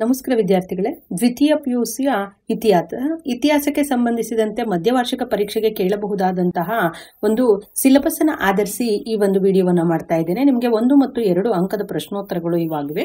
ನಮಸ್ಕಾರ ವಿದ್ಯಾರ್ಥಿಗಳೇ, ದ್ವಿತೀಯ ಪಿಯುಸಿಯ ಇತಿಹಾಸಕ್ಕೆ ಸಂಬಂಧಿಸಿದಂತೆ ಮಧ್ಯವಾರ್ಷಿಕ ಪರೀಕ್ಷೆಗೆ ಕೇಳಬಹುದಾದಂತಹ ಒಂದು ಸಿಲೆಬಸ್ ಅನ್ನು ಆಧರಿಸಿ ಈ ಒಂದು ವಿಡಿಯೋವನ್ನು ಮಾಡ್ತಾ ಇದ್ದೇನೆ. ನಿಮಗೆ 1 ಮತ್ತು 2 ಅಂಕದ ಪ್ರಶ್ನೋತ್ತರಗಳು ಇವಾಗಿವೆ.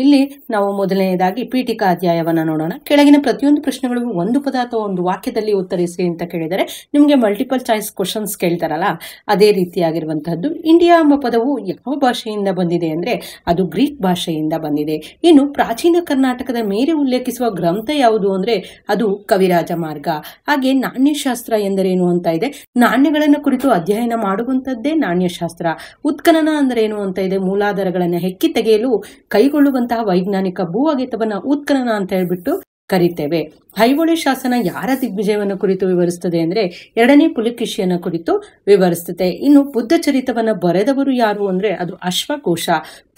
ಇಲ್ಲಿ ನಾವು ಮೊದಲನೆಯದಾಗಿ ಪೀಠಿಕಾ ಅಧ್ಯಾಯವನ್ನು ನೋಡೋಣ. ಕೆಳಗಿನ ಪ್ರತಿಯೊಂದು ಪ್ರಶ್ನೆಗಳಿಗೂ ಒಂದು ಪದ ಅಥವಾ ಒಂದು ವಾಕ್ಯದಲ್ಲಿ ಉತ್ತರಿಸಿ ಅಂತ ಕೇಳಿದರೆ ನಿಮಗೆ ಮಲ್ಟಿಪಲ್ ಚಾಯ್ಸ್ ಕ್ವಶನ್ಸ್ ಕೇಳ್ತಾರಲ್ಲ, ಅದೇ ರೀತಿಯಾಗಿರುವಂತಹದ್ದು. ಇಂಡಿಯಾ ಎಂಬ ಪದವು ಯಾವ ಭಾಷೆಯಿಂದ ಬಂದಿದೆ ಅಂದ್ರೆ ಅದು ಗ್ರೀಕ್ ಭಾಷೆಯಿಂದ ಬಂದಿದೆ. ಇನ್ನು ಪ್ರಾಚೀನ ಕರ್ನಾಟಕದ ಮೇಲೆ ಉಲ್ಲೇಖಿಸುವ ಗ್ರಂಥ ಯಾವುದು ಅಂದ್ರೆ ಅದು ಕವಿರಾಜ ಮಾರ್ಗ. ಹಾಗೆ ನಾಣ್ಯಶಾಸ್ತ್ರ ಎಂದರೇನು ಅಂತ ಇದೆ. ನಾಣ್ಯಗಳನ್ನ ಕುರಿತು ಅಧ್ಯಯನ ಮಾಡುವಂತದ್ದೇ ನಾಣ್ಯಶಾಸ್ತ್ರ. ಉತ್ಖನನ ಅಂದ್ರೆ ಏನು ಅಂತ ಇದೆ. ಮೂಲಾಧಾರಗಳನ್ನ ಹೆಕ್ಕಿ ತೆಗೆಯಲು ಕೈಗೊಳ್ಳುವಂತಹ ವೈಜ್ಞಾನಿಕ ಭೂ ಅಗೆತವನ್ನ ಉತ್ಖನನ ಅಂತ ಹೇಳ್ಬಿಟ್ಟು ಕರಿತೇವೆ. ಐಹೊಳೆ ಶಾಸನ ಯಾರ ದಿಗ್ವಿಜಯವನ್ನು ಕುರಿತು ವಿವರಿಸುತ್ತದೆ ಅಂದ್ರೆ 2ನೇ ಪುಲಿಕೇಶಿಯನ ಕುರಿತು ವಿವರಿಸುತ್ತದೆ. ಇನ್ನು ಬುದ್ಧ ಚರಿತವನ್ನ ಬರೆದವರು ಯಾರು ಅಂದ್ರೆ ಅದು ಅಶ್ವಘೋಷ.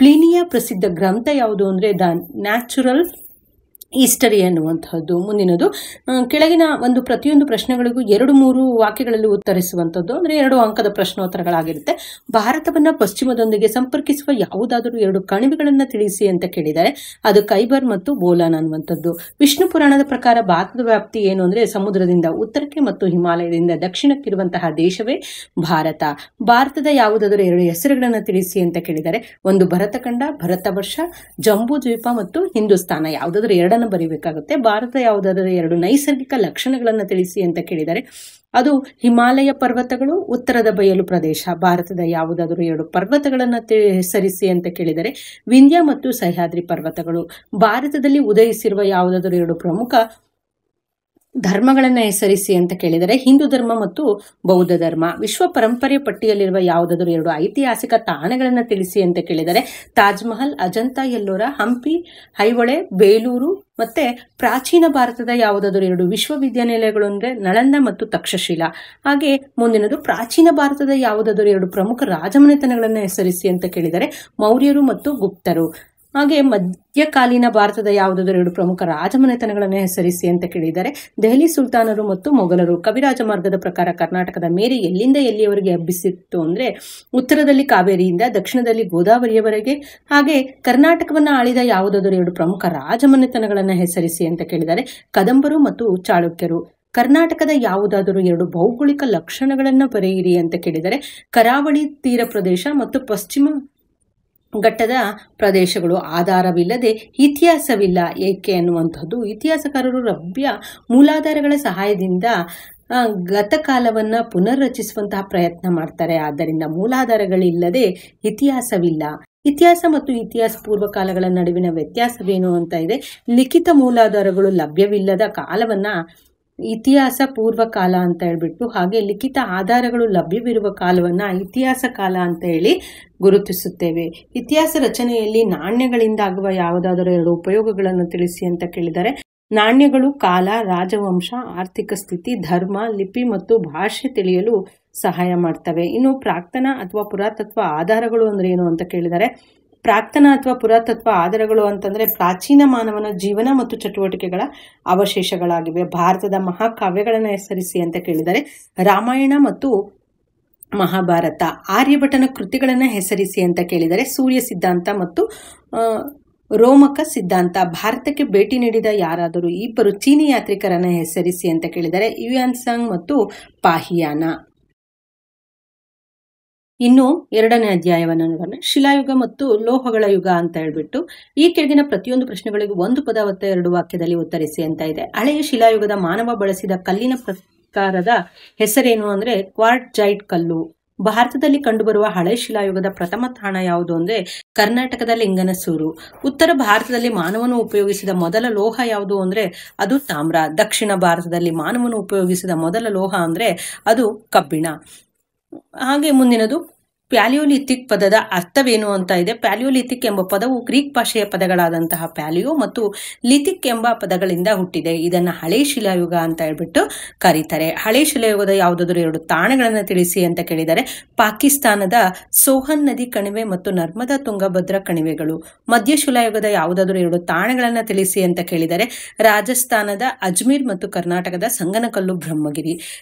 ಪ್ಲೀನಿಯ ಪ್ರಸಿದ್ಧ ಗ್ರಂಥ ಯಾವುದು ಅಂದ್ರೆ ದ ನ್ಯಾಚುರಲ್ ಹಿಸ್ಟರಿ ಅನ್ನುವಂತಹದ್ದು. ಮುಂದಿನದು ಕೆಳಗಿನ ಒಂದು ಪ್ರತಿಯೊಂದು ಪ್ರಶ್ನೆಗಳಿಗೂ 2-3 ವಾಕ್ಯಗಳಲ್ಲಿ ಉತ್ತರಿಸುವಂತದ್ದು ಅಂದ್ರೆ 2 ಅಂಕದ ಪ್ರಶ್ನೋತ್ತರಗಳಾಗಿರುತ್ತೆ. ಭಾರತವನ್ನ ಪಶ್ಚಿಮದೊಂದಿಗೆ ಸಂಪರ್ಕಿಸುವ ಯಾವುದಾದರೂ 2 ಕಣಿವೆಗಳನ್ನ ತಿಳಿಸಿ ಅಂತ ಕೇಳಿದರೆ ಅದು ಖೈಬರ್ ಮತ್ತು ಬೋಲಾನ್ ಅನ್ನುವಂಥದ್ದು. ವಿಷ್ಣು ಪುರಾಣದ ಪ್ರಕಾರ ಭಾರತದ ವ್ಯಾಪ್ತಿ ಏನು ಅಂದ್ರೆ ಸಮುದ್ರದಿಂದ ಉತ್ತರಕ್ಕೆ ಮತ್ತು ಹಿಮಾಲಯದಿಂದ ದಕ್ಷಿಣಕ್ಕಿರುವಂತಹ ದೇಶವೇ ಭಾರತ. ಭಾರತದ ಯಾವುದಾದರೂ 2 ಹೆಸರುಗಳನ್ನ ತಿಳಿಸಿ ಅಂತ ಕೇಳಿದರೆ ಒಂದು ಭರತಖಂಡ, ಭರತವರ್ಷ, ಜಂಬೂ ದ್ವೀಪ ಮತ್ತು ಹಿಂದೂಸ್ತಾನ. ಯಾವುದಾದ್ರೂ 2 ಬರೀಬೇಕಾಗುತ್ತೆ. ಭಾರತ ಯಾವುದಾದರೂ 2 ನೈಸರ್ಗಿಕ ಲಕ್ಷಣಗಳನ್ನು ತಿಳಿಸಿ ಅಂತ ಕೇಳಿದರೆ ಅದು ಹಿಮಾಲಯ ಪರ್ವತಗಳು, ಉತ್ತರದ ಬಯಲು ಪ್ರದೇಶ. ಭಾರತದ ಯಾವುದಾದರೂ 2 ಪರ್ವತಗಳನ್ನು ಹೆಸರಿಸಿ ಅಂತ ಕೇಳಿದರೆ ವಿಂಧ್ಯ ಮತ್ತು ಸಹ್ಯಾದ್ರಿ ಪರ್ವತಗಳು. ಭಾರತದಲ್ಲಿ ಉದಯಿಸಿರುವ ಯಾವುದಾದರೂ 2 ಪ್ರಮುಖ ಧರ್ಮಗಳನ್ನ ಹೆಸರಿಸಿ ಅಂತ ಕೇಳಿದರೆ ಹಿಂದೂ ಧರ್ಮ ಮತ್ತು ಬೌದ್ಧ ಧರ್ಮ. ವಿಶ್ವ ಪರಂಪರೆ ಪಟ್ಟಿಯಲ್ಲಿರುವ ಯಾವುದಾದರೂ 2 ಐತಿಹಾಸಿಕ ತಾಣಗಳನ್ನ ತಿಳಿಸಿ ಅಂತ ಕೇಳಿದರೆ ತಾಜ್ ಮಹಲ್, ಅಜಂತಾ ಎಲ್ಲೋರ, ಹಂಪಿ, ಐಹೊಳೆ, ಬೇಲೂರು. ಮತ್ತೆ ಪ್ರಾಚೀನ ಭಾರತದ ಯಾವುದಾದರೂ 2 ವಿಶ್ವವಿದ್ಯಾನಿಲಯಗಳು ಅಂದ್ರೆ ನಳಂದ ಮತ್ತು ತಕ್ಷಶಿಲಾ. ಹಾಗೆ ಮುಂದಿನದು ಪ್ರಾಚೀನ ಭಾರತದ ಯಾವುದಾದರೂ 2 ಪ್ರಮುಖ ರಾಜಮನೆತನಗಳನ್ನ ಹೆಸರಿಸಿ ಅಂತ ಕೇಳಿದರೆ ಮೌರ್ಯರು ಮತ್ತು ಗುಪ್ತರು. ಹಾಗೆ ಮಧ್ಯಕಾಲೀನ ಭಾರತದ ಯಾವುದಾದರೂ 2 ಪ್ರಮುಖ ರಾಜಮನೆತನಗಳನ್ನು ಹೆಸರಿಸಿ ಅಂತ ಕೇಳಿದರೆ ದೆಹಲಿ ಸುಲ್ತಾನರು ಮತ್ತು ಮೊಘಲರು. ಕವಿರಾಜ ಮಾರ್ಗದ ಪ್ರಕಾರ ಕರ್ನಾಟಕದ ಮೇರೆ ಎಲ್ಲಿಂದ ಎಲ್ಲಿಯವರೆಗೆ ಹಬ್ಬಿಸಿತ್ತು ಅಂದ್ರೆ ಉತ್ತರದಲ್ಲಿ ಕಾವೇರಿಯಿಂದ ದಕ್ಷಿಣದಲ್ಲಿ ಗೋದಾವರಿಯವರೆಗೆ. ಹಾಗೆ ಕರ್ನಾಟಕವನ್ನ ಆಳಿದ ಯಾವುದಾದರೂ 2 ಪ್ರಮುಖ ರಾಜಮನೆತನಗಳನ್ನು ಹೆಸರಿಸಿ ಅಂತ ಕೇಳಿದರೆ ಕದಂಬರು ಮತ್ತು ಚಾಳುಕ್ಯರು. ಕರ್ನಾಟಕದ ಯಾವುದಾದರೂ 2 ಭೌಗೋಳಿಕ ಲಕ್ಷಣಗಳನ್ನ ಬರೆಯಿರಿ ಅಂತ ಕೇಳಿದರೆ ಕರಾವಳಿ ತೀರ ಪ್ರದೇಶ ಮತ್ತು ಪಶ್ಚಿಮ ಘಟ್ಟದ ಪ್ರದೇಶಗಳು. ಆಧಾರವಿಲ್ಲದೆ ಇತಿಹಾಸವಿಲ್ಲ ಏಕೆ ಅನ್ನುವಂಥದ್ದು. ಇತಿಹಾಸಕಾರರು ಲಭ್ಯ ಮೂಲಾಧಾರಗಳ ಸಹಾಯದಿಂದ ಗತಕಾಲವನ್ನ ಪುನರ್ರಚಿಸುವಂತಹ ಪ್ರಯತ್ನ ಮಾಡ್ತಾರೆ. ಆದ್ದರಿಂದ ಮೂಲಾಧಾರಗಳಿಲ್ಲದೆ ಇತಿಹಾಸವಿಲ್ಲ. ಇತಿಹಾಸ ಮತ್ತು ಇತಿಹಾಸ ಪೂರ್ವ ಕಾಲಗಳ ನಡುವಿನ ವ್ಯತ್ಯಾಸವೇನು ಅಂತ ಇದೆ. ಲಿಖಿತ ಮೂಲಾಧಾರಗಳು ಲಭ್ಯವಿಲ್ಲದ ಕಾಲವನ್ನ ಇತಿಹಾಸ ಪೂರ್ವ ಕಾಲ ಅಂತ ಹೇಳ್ಬಿಟ್ಟು, ಹಾಗೆ ಲಿಖಿತ ಆಧಾರಗಳು ಲಭ್ಯವಿರುವ ಕಾಲವನ್ನ ಇತಿಹಾಸ ಕಾಲ ಅಂತ ಹೇಳಿ ಗುರುತಿಸುತ್ತೇವೆ. ಇತಿಹಾಸ ರಚನೆಯಲ್ಲಿ ನಾಣ್ಯಗಳಿಂದ ಆಗುವ ಯಾವುದಾದರೂ 2 ಉಪಯೋಗಗಳನ್ನು ತಿಳಿಸಿ ಅಂತ ಕೇಳಿದರೆ ನಾಣ್ಯಗಳು ಕಾಲ, ರಾಜವಂಶ, ಆರ್ಥಿಕ ಸ್ಥಿತಿ, ಧರ್ಮ, ಲಿಪಿ ಮತ್ತು ಭಾಷೆ ತಿಳಿಯಲು ಸಹಾಯ ಮಾಡ್ತವೆ. ಇನ್ನು ಪ್ರಾಕ್ತನ ಅಥವಾ ಪುರಾತತ್ವ ಆಧಾರಗಳು ಅಂದ್ರೆ ಏನು ಅಂತ ಕೇಳಿದರೆ ಪ್ರಾಕ್ತನ ಅಥವಾ ಪುರಾತತ್ವ ಆಧಾರಗಳು ಅಂತಂದ್ರೆ ಪ್ರಾಚೀನ ಮಾನವನ ಜೀವನ ಮತ್ತು ಚಟುವಟಿಕೆಗಳ ಅವಶೇಷಗಳಾಗಿವೆ. ಭಾರತದ ಮಹಾಕಾವ್ಯಗಳನ್ನ ಹೆಸರಿಸಿ ಅಂತ ಕೇಳಿದರೆ ರಾಮಾಯಣ ಮತ್ತು ಮಹಾಭಾರತ. ಆರ್ಯಭಟನ ಕೃತಿಗಳನ್ನ ಹೆಸರಿಸಿ ಅಂತ ಕೇಳಿದರೆ ಸೂರ್ಯ ಸಿದ್ಧಾಂತ ಮತ್ತು ರೋಮಕ ಸಿದ್ಧಾಂತ. ಭಾರತಕ್ಕೆ ಭೇಟಿ ನೀಡಿದ ಯಾರಾದರೂ 2 ಚೀನಿ ಯಾತ್ರಿಕರನ್ನ ಹೆಸರಿಸಿ ಅಂತ ಕೇಳಿದರೆ ಯುಯಾನ್ಸಾಂಗ್ ಮತ್ತು ಪಾಹಿಯಾನ. ಇನ್ನು 2ನೇ ಅಧ್ಯಾಯವನ್ನು ನೋಡೋಣ. ಶಿಲಾಯುಗ ಮತ್ತು ಲೋಹಗಳ ಯುಗ ಅಂತ ಹೇಳ್ಬಿಟ್ಟು ಈ ಕೆಳಗಿನ ಪ್ರತಿಯೊಂದು ಪ್ರಶ್ನೆಗಳಿಗೂ 1 ಪದ ಮತ್ತು 2 ವಾಕ್ಯದಲ್ಲಿ ಉತ್ತರಿಸಿ ಅಂತ ಇದೆ. ಹಳೆಯ ಶಿಲಾಯುಗದ ಮಾನವ ಬಳಸಿದ ಕಲ್ಲಿನ ಪ್ರಕಾರದ ಹೆಸರೇನು ಅಂದ್ರೆ ಕ್ವಾರ್ಟ್ಜೈಟ್ ಕಲ್ಲು. ಭಾರತದಲ್ಲಿ ಕಂಡುಬರುವ ಹಳೆ ಶಿಲಾಯುಗದ ಪ್ರಥಮ ತಾಣ ಯಾವುದು ಅಂದ್ರೆ ಕರ್ನಾಟಕದ ಲಿಂಗನಸೂರು. ಉತ್ತರ ಭಾರತದಲ್ಲಿ ಮಾನವನು ಉಪಯೋಗಿಸಿದ ಮೊದಲ ಲೋಹ ಯಾವುದು ಅಂದ್ರೆ ಅದು ತಾಮ್ರ. ದಕ್ಷಿಣ ಭಾರತದಲ್ಲಿ ಮಾನವನು ಉಪಯೋಗಿಸಿದ ಮೊದಲ ಲೋಹ ಅಂದ್ರೆ ಅದು ಕಬ್ಬಿಣ. ಹಾಗೆ ಮುಂದಿನದು ಪ್ಯಾಲಿಯೋಲಿಥಿಕ್ ಪದದ ಅರ್ಥವೇನು ಅಂತ ಇದೆ. ಪ್ಯಾಲಿಯೋಲಿಥಿಕ್ ಎಂಬ ಪದವು ಗ್ರೀಕ್ ಭಾಷೆಯ ಪದಗಳಾದಂತಹ ಪ್ಯಾಲಿಯೋ ಮತ್ತು ಲಿಥಿಕ್ ಎಂಬ ಪದಗಳಿಂದ ಹುಟ್ಟಿದೆ. ಇದನ್ನ ಹಳೆ ಶಿಲಾಯುಗ ಅಂತ ಹೇಳ್ಬಿಟ್ಟು ಕರೀತಾರೆ. ಹಳೆ ಶಿಲಾಯುಗದ ಯಾವುದಾದರೂ 2 ತಾಣಗಳನ್ನ ತಿಳಿಸಿ ಅಂತ ಕೇಳಿದರೆ ಪಾಕಿಸ್ತಾನದ ಸೋಹನ್ ನದಿ ಕಣಿವೆ ಮತ್ತು ನರ್ಮದಾ ತುಂಗಭದ್ರಾ ಕಣಿವೆಗಳು. ಮಧ್ಯ ಶಿಲಾಯುಗದ ಯಾವುದಾದರೂ 2 ತಾಣಗಳನ್ನ ತಿಳಿಸಿ ಅಂತ ಕೇಳಿದರೆ ರಾಜಸ್ಥಾನದ ಅಜ್ಮೀರ್ ಮತ್ತು ಕರ್ನಾಟಕದ ಸಂಗನಕಲ್ಲು ಬ್ರಹ್ಮಗಿರಿ.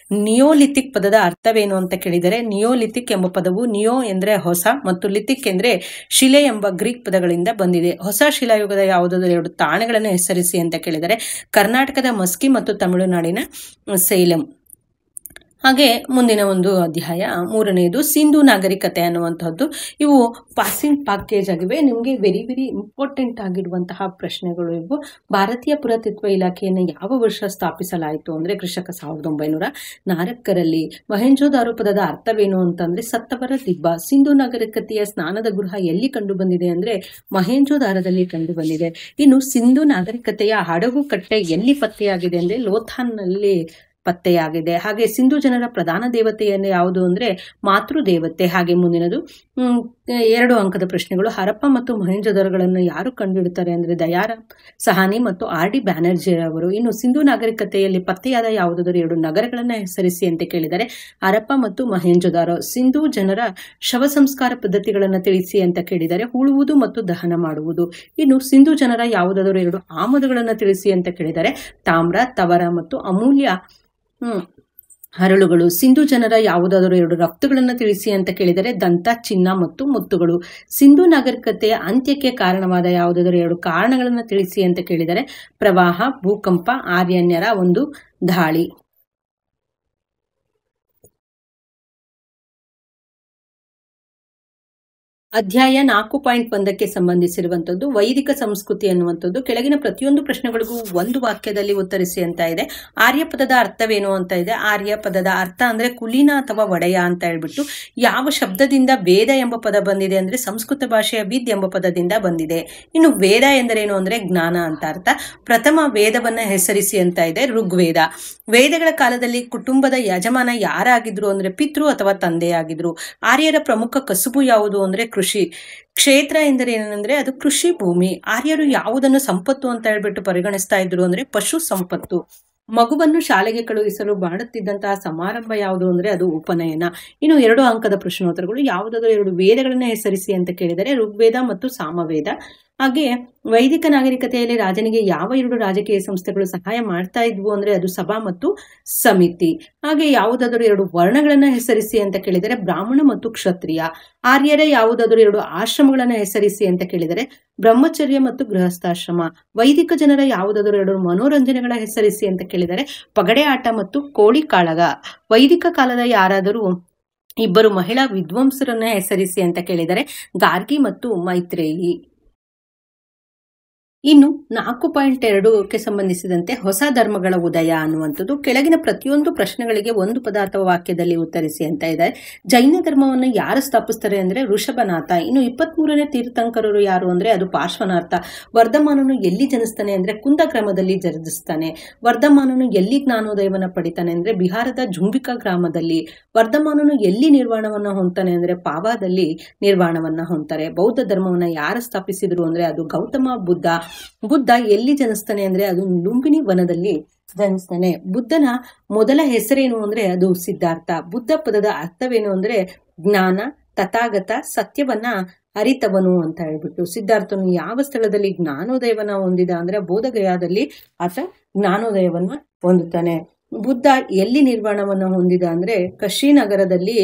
ನಿಯೋಲಿಥಿಕ್ ಪದದ ಅರ್ಥವೇನು ಅಂತ ಕೇಳಿದರೆ ನಿಯೋಲಿಥಿಕ್ ಎಂಬ ಪದವು ನಿಯೋ ಎಂದರೆ ಹೊಸ ಮತ್ತು ಲಿಥಿಕ್ ಎಂದರೆ ಶಿಲೆ ಎಂಬ ಗ್ರೀಕ್ ಪದಗಳಿಂದ ಬಂದಿದೆ. ಹೊಸ ಶಿಲಾಯುಗದ ಯಾವುದಾದರೂ 2 ತಾಣಗಳನ್ನು ಹೆಸರಿಸಿ ಅಂತ ಕೇಳಿದರೆ ಕರ್ನಾಟಕದ ಮಸ್ಕಿ ಮತ್ತು ತಮಿಳುನಾಡಿನ ಸೇಲಂ. ಹಾಗೆ ಮುಂದಿನ ಒಂದು ಅಧ್ಯಾಯ 3ನೇದು ಸಿಂಧೂ ನಾಗರಿಕತೆ ಅನ್ನುವಂಥದ್ದು. ಇವು ಪಾಸಿಂಗ್ ಪ್ಯಾಕೇಜ್ ಆಗಿವೆ. ನಿಮಗೆ ವೆರಿ ಇಂಪಾರ್ಟೆಂಟ್ ಆಗಿರುವಂತಹ ಪ್ರಶ್ನೆಗಳು ಇವು. ಭಾರತೀಯ ಪುರಾತತ್ವ ಇಲಾಖೆಯನ್ನು ಯಾವ ವರ್ಷ ಸ್ಥಾಪಿಸಲಾಯಿತು ಅಂದರೆ ಕ್ರಿಶಕ 1904ರಲ್ಲಿ. ಮೊಹೆಂಜೋದಾರೋ ಪದದ ಅರ್ಥವೇನು ಅಂತಂದ್ರೆ ಸತ್ತವರ ದಿಬ್ಬ. ಸಿಂಧೂ ನಾಗರಿಕತೆಯ ಸ್ನಾನದ ಗೃಹ ಎಲ್ಲಿ ಕಂಡು ಬಂದಿದೆ ಅಂದ್ರೆ ಮೊಹೆಂಜೋದಾರದಲ್ಲಿ ಕಂಡು ಬಂದಿದೆ. ಇನ್ನು ಸಿಂಧೂ ನಾಗರಿಕತೆಯ ಹಡಗು ಕಟ್ಟೆ ಎಲ್ಲಿ ಪತ್ತೆಯಾಗಿದೆ ಅಂದ್ರೆ ಲೋಥಾನ್ನಲ್ಲಿ ಪತ್ತೆಯಾಗಿದೆ. ಹಾಗೆ ಸಿಂಧು ಜನರ ಪ್ರಧಾನ ದೇವತೆಯನ್ನು ಯಾವುದು ಅಂದ್ರೆ ಮಾತೃ ದೇವತೆ. ಹಾಗೆ ಮುಂದಿನದು 2 ಅಂಕದ ಪ್ರಶ್ನೆಗಳು. ಹರಪ್ಪ ಮತ್ತು ಮೊಹೆಂಜೋದಾರೋಗಳನ್ನು ಯಾರು ಕಂಡುಹಿಡುತ್ತಾರೆ ಅಂದ್ರೆ ದಯಾರಾಮ್ ಸಹಾನಿ ಮತ್ತು R.D. ಬ್ಯಾನರ್ಜಿ ಅವರು. ಇನ್ನು ಸಿಂಧು ನಾಗರಿಕತೆಯಲ್ಲಿ ಪತ್ತೆಯಾದ ಯಾವುದಾದರೂ 2 ನಗರಗಳನ್ನು ಹೆಸರಿಸಿ ಅಂತ ಕೇಳಿದರೆ ಹರಪ್ಪ ಮತ್ತು ಮೊಹೆಂಜೋದಾರೋ. ಸಿಂಧು ಜನರ ಶವ ಸಂಸ್ಕಾರ ಪದ್ಧತಿಗಳನ್ನು ತಿಳಿಸಿ ಅಂತ ಕೇಳಿದರೆ ಹೂಳುವುದು ಮತ್ತು ದಹನ ಮಾಡುವುದು. ಇನ್ನು ಸಿಂಧು ಜನರ ಯಾವುದಾದರೂ 2 ಆಮದುಗಳನ್ನು ತಿಳಿಸಿ ಅಂತ ಕೇಳಿದರೆ ತಾಮ್ರ, ತವರ ಮತ್ತು ಅಮೂಲ್ಯ ಹರಳುಗಳು. ಸಿಂಧು ಜನರ ಯಾವುದಾದರೂ 2 ರಫ್ತುಗಳನ್ನು ತಿಳಿಸಿ ಅಂತ ಕೇಳಿದರೆ ದಂತ, ಚಿನ್ನ ಮತ್ತು ಮುತ್ತುಗಳು. ಸಿಂಧು ನಾಗರಿಕತೆಯ ಅಂತ್ಯಕ್ಕೆ ಕಾರಣವಾದ ಯಾವುದಾದರೂ 2 ಕಾರಣಗಳನ್ನು ತಿಳಿಸಿ ಅಂತ ಕೇಳಿದರೆ ಪ್ರವಾಹ, ಭೂಕಂಪ, ಆರ್ಯನ್ಯರ ಒಂದು ದಾಳಿ. ಅಧ್ಯಾಯ 4.1ಕ್ಕೆ ಸಂಬಂಧಿಸಿರುವಂತದ್ದು ವೈದಿಕ ಸಂಸ್ಕೃತಿ ಅನ್ನುವಂಥದ್ದು. ಕೆಳಗಿನ ಪ್ರತಿಯೊಂದು ಪ್ರಶ್ನೆಗಳಿಗೂ ಒಂದು ವಾಕ್ಯದಲ್ಲಿ ಉತ್ತರಿಸಿ ಅಂತ ಇದೆ. ಆರ್ಯ ಪದದ ಅರ್ಥವೇನು ಅಂತ ಇದೆ. ಆರ್ಯ ಪದದ ಅರ್ಥ ಅಂದ್ರೆ ಕುಲೀನ ಅಥವಾ ಒಡೆಯ ಅಂತ ಹೇಳ್ಬಿಟ್ಟು. ಯಾವ ಶಬ್ದದಿಂದ ವೇದ ಎಂಬ ಪದ ಬಂದಿದೆ ಅಂದ್ರೆ ಸಂಸ್ಕೃತ ಭಾಷೆಯ ವಿದ್ ಎಂಬ ಪದದಿಂದ ಬಂದಿದೆ. ಇನ್ನು ವೇದ ಎಂದರೇನು ಅಂದ್ರೆ ಜ್ಞಾನ ಅಂತ ಅರ್ಥ. ಪ್ರಥಮ ವೇದವನ್ನ ಹೆಸರಿಸಿ ಅಂತ ಇದೆ. ಋಗ್ವೇದ. ವೇದಗಳ ಕಾಲದಲ್ಲಿ ಕುಟುಂಬದ ಯಜಮಾನ ಯಾರಾಗಿದ್ರು ಅಂದ್ರೆ ಪಿತೃ ಅಥವಾ ತಂದೆಯಾಗಿದ್ರು. ಆರ್ಯರ ಪ್ರಮುಖ ಕಸುಬು ಯಾವುದು ಅಂದ್ರೆ ಕೃಷಿ. ಕ್ಷೇತ್ರ ಎಂದರೆ ಏನಂದ್ರೆ ಅದು ಕೃಷಿ ಭೂಮಿ. ಆರ್ಯರು ಯಾವುದನ್ನು ಸಂಪತ್ತು ಅಂತ ಹೇಳ್ಬಿಟ್ಟು ಪರಿಗಣಿಸ್ತಾ ಇದ್ರು ಅಂದ್ರೆ ಪಶು ಸಂಪತ್ತು. ಮಗುವನ್ನು ಶಾಲೆಗೆ ಕಳುಹಿಸಲು ಮಾಡುತ್ತಿದ್ದಂತಹ ಸಮಾರಂಭ ಯಾವುದು ಅಂದ್ರೆ ಅದು ಉಪನಯನ. ಇನ್ನು 2 ಅಂಕದ ಪ್ರಶ್ನೋತ್ತರಗಳು. ಯಾವುದಾದರೂ 2 ವೇದಗಳನ್ನ ಹೆಸರಿಸಿ ಅಂತ ಕೇಳಿದರೆ ಋಗ್ವೇದ ಮತ್ತು ಸಾಮವೇದ. ಹಾಗೆ ವೈದಿಕ ನಾಗರಿಕತೆಯಲ್ಲಿ ರಾಜನಿಗೆ ಯಾವ 2 ರಾಜಕೀಯ ಸಂಸ್ಥೆಗಳು ಸಹಾಯ ಮಾಡ್ತಾ ಇದ್ವು ಅಂದ್ರೆ ಅದು ಸಭಾ ಮತ್ತು ಸಮಿತಿ. ಹಾಗೆ ಯಾವುದಾದರೂ 2 ವರ್ಣಗಳನ್ನ ಹೆಸರಿಸಿ ಅಂತ ಕೇಳಿದರೆ ಬ್ರಾಹ್ಮಣ ಮತ್ತು ಕ್ಷತ್ರಿಯ. ಆರ್ಯರ ಯಾವುದಾದರೂ 2 ಆಶ್ರಮಗಳನ್ನ ಹೆಸರಿಸಿ ಅಂತ ಕೇಳಿದರೆ ಬ್ರಹ್ಮಚರ್ಯ ಮತ್ತು ಗೃಹಸ್ಥಾಶ್ರಮ. ವೈದಿಕ ಜನರ ಯಾವುದಾದರೂ 2 ಮನೋರಂಜನೆಗಳ ಹೆಸರಿಸಿ ಅಂತ ಕೇಳಿದರೆ ಪಗಡೆ ಆಟ ಮತ್ತು ಕೋಳಿ ಕಾಳಗ. ವೈದಿಕ ಕಾಲದ ಯಾರಾದರೂ 2 ಮಹಿಳಾ ವಿದ್ವಾಂಸರನ್ನ ಹೆಸರಿಸಿ ಅಂತ ಕೇಳಿದರೆ ಗಾರ್ಗಿ ಮತ್ತು ಮೈತ್ರೇಯಿ. ಇನ್ನು 4.2ಕ್ಕೆ ಸಂಬಂಧಿಸಿದಂತೆ ಹೊಸ ಧರ್ಮಗಳ ಉದಯ ಅನ್ನುವಂಥದ್ದು. ಕೆಳಗಿನ ಪ್ರತಿಯೊಂದು ಪ್ರಶ್ನೆಗಳಿಗೆ ಒಂದು ಪದ ಅಥವಾ ವಾಕ್ಯದಲ್ಲಿ ಉತ್ತರಿಸಿ ಅಂತ ಇದೆ. ಜೈನ ಧರ್ಮವನ್ನು ಯಾರು ಸ್ಥಾಪಿಸ್ತಾರೆ ಅಂದ್ರೆ ಋಷಭನಾಥ. ಇನ್ನು 23ನೇ ತೀರ್ಥಂಕರರು ಯಾರು ಅಂದ್ರೆ ಅದು ಪಾರ್ಶ್ವನಾಥ. ವರ್ಧಮಾನನು ಎಲ್ಲಿ ಜನಿಸ್ತಾನೆ ಅಂದ್ರೆ ಕುಂದ ಗ್ರಾಮದಲ್ಲಿ ಜನಿಸ್ತಾನೆ. ವರ್ಧಮಾನನು ಎಲ್ಲಿ ಜ್ಞಾನೋದಯವನ್ನ ಪಡಿತಾನೆ ಅಂದ್ರೆ ಬಿಹಾರದ ಜುಂಬಿಕಾ ಗ್ರಾಮದಲ್ಲಿ. ವರ್ಧಮಾನನು ಎಲ್ಲಿ ನಿರ್ವಾಣವನ್ನ ಹೊಂತಾನೆ ಅಂದ್ರೆ ಪಾವಾದಲ್ಲಿ ನಿರ್ವಾಣವನ್ನ ಹೊಂತಾರೆ. ಬೌದ್ಧ ಧರ್ಮವನ್ನ ಯಾರು ಸ್ಥಾಪಿಸಿದ್ರು ಅಂದ್ರೆ ಅದು ಗೌತಮ ಬುದ್ಧ. ಬುದ್ಧ ಎಲ್ಲಿ ಜನಿಸ್ತಾನೆ ಅಂದ್ರೆ ಅದು ಲುಂಬಿನಿ ವನದಲ್ಲಿ ಜನಿಸ್ತಾನೆ. ಬುದ್ಧನ ಮೊದಲ ಹೆಸರೇನು ಅಂದ್ರೆ ಅದು ಸಿದ್ಧಾರ್ಥ. ಬುದ್ಧ ಪದದ ಅರ್ಥವೇನು ಅಂದ್ರೆ ಜ್ಞಾನ, ತಥಾಗತ, ಸತ್ಯವನ್ನ ಅರಿತವನು ಅಂತ ಹೇಳ್ಬಿಟ್ಟು. ಸಿದ್ಧಾರ್ಥನು ಯಾವ ಸ್ಥಳದಲ್ಲಿ ಜ್ಞಾನೋದಯವನ್ನ ಹೊಂದಿದ ಅಂದ್ರೆ ಬೋಧಗಯಾದಲ್ಲಿ ಆತ ಜ್ಞಾನೋದಯವನ್ನ ಹೊಂದುತ್ತಾನೆ. ಬುದ್ಧ ಎಲ್ಲಿ ನಿರ್ವಾಣವನ್ನ ಹೊಂದಿದ ಅಂದ್ರೆ ಕಶಿನಗರದಲ್ಲಿ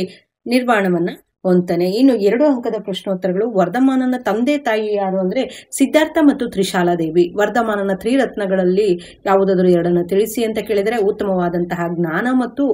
ನಿರ್ವಾಣವನ್ನ ಹೊಂತಾನೆ. ಇನ್ನು 2 ಅಂಕದ ಪ್ರಶ್ನೋತ್ತರಗಳು. ವರ್ಧಮಾನನ ತಂದೆ ತಾಯಿ ಯಾರು ಅಂದ್ರೆ ಸಿದ್ಧಾರ್ಥ ಮತ್ತು ತ್ರಿಶಾಲಾದೇವಿ. ವರ್ಧಮಾನನ 3 ರತ್ನಗಳಲ್ಲಿ ಯಾವುದಾದರೂ 2 ತಿಳಿಸಿ ಅಂತ ಕೇಳಿದರೆ ಉತ್ತಮವಾದಂತಹ ಜ್ಞಾನ ಮತ್ತು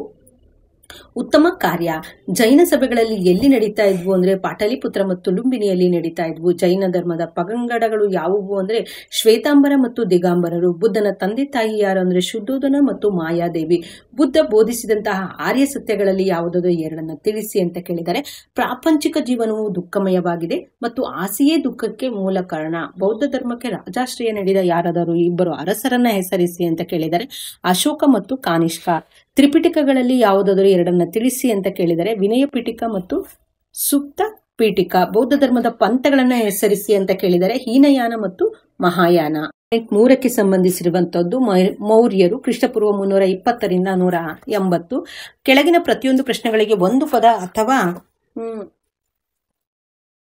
ಉತ್ತಮ ಕಾರ್ಯ. ಜೈನ ಸಭೆಗಳಲ್ಲಿ ಎಲ್ಲಿ ನಡೀತಾ ಇದ್ವು ಅಂದ್ರೆ ಪಾಟಲಿಪುತ್ರ ಮತ್ತು ಲುಂಬಿನಿಯಲ್ಲಿ ನಡೀತಾ ಇದ್ವು. ಜೈನ ಧರ್ಮದ ಪಂಗಡಗಳು ಯಾವುವು ಅಂದ್ರೆ ಶ್ವೇತಾಂಬರ ಮತ್ತು ದಿಗಂಬರರು. ಬುದ್ಧನ ತಂದೆ ತಾಯಿ ಯಾರು ಅಂದ್ರೆ ಶುದ್ಧೋಧನ ಮತ್ತು ಮಾಯಾದೇವಿ. ಬುದ್ಧ ಬೋಧಿಸಿದಂತಹ ಆರ್ಯ ಸತ್ಯಗಳಲ್ಲಿ ಯಾವುದಾದರೂ 2 ತಿಳಿಸಿ ಅಂತ ಕೇಳಿದರೆ ಪ್ರಾಪಂಚಿಕ ಜೀವನವು ದುಃಖಮಯವಾಗಿದೆ ಮತ್ತು ಆಸೆಯೇ ದುಃಖಕ್ಕೆ ಮೂಲ ಕಾರಣ. ಬೌದ್ಧ ಧರ್ಮಕ್ಕೆ ರಾಜಾಶ್ರಯ ನೀಡಿದ ಯಾರಾದರೂ 2 ಅರಸರನ್ನ ಹೆಸರಿಸಿ ಅಂತ ಕೇಳಿದರೆ ಅಶೋಕ ಮತ್ತು ಕಾನಿಷ್ಕ. ತ್ರಿಪಿಟಕಗಳಲ್ಲಿ ಯಾವುದಾದರೂ 2 ತಿಳಿಸಿ ಅಂತ ಕೇಳಿದರೆ ವಿನಯ ಪೀಠಿಕ ಮತ್ತು ಸುಪ್ತ ಪೀಠಿಕ. ಬೌದ್ಧ ಧರ್ಮದ ಪಂಥಗಳನ್ನ ಹೆಸರಿಸಿ ಅಂತ ಕೇಳಿದರೆ ಹೀನಯಾನ ಮತ್ತು ಮಹಾಯಾನ. 3ಕ್ಕೆ ಸಂಬಂಧಿಸಿರುವಂತದ್ದು ಮೌರ್ಯರು ಕ್ರಿಸ್ತಪೂರ್ವ 320ರಿಂದ 180. ಕೆಳಗಿನ ಪ್ರತಿಯೊಂದು ಪ್ರಶ್ನೆಗಳಿಗೆ ಒಂದು ಪದ ಅಥವಾ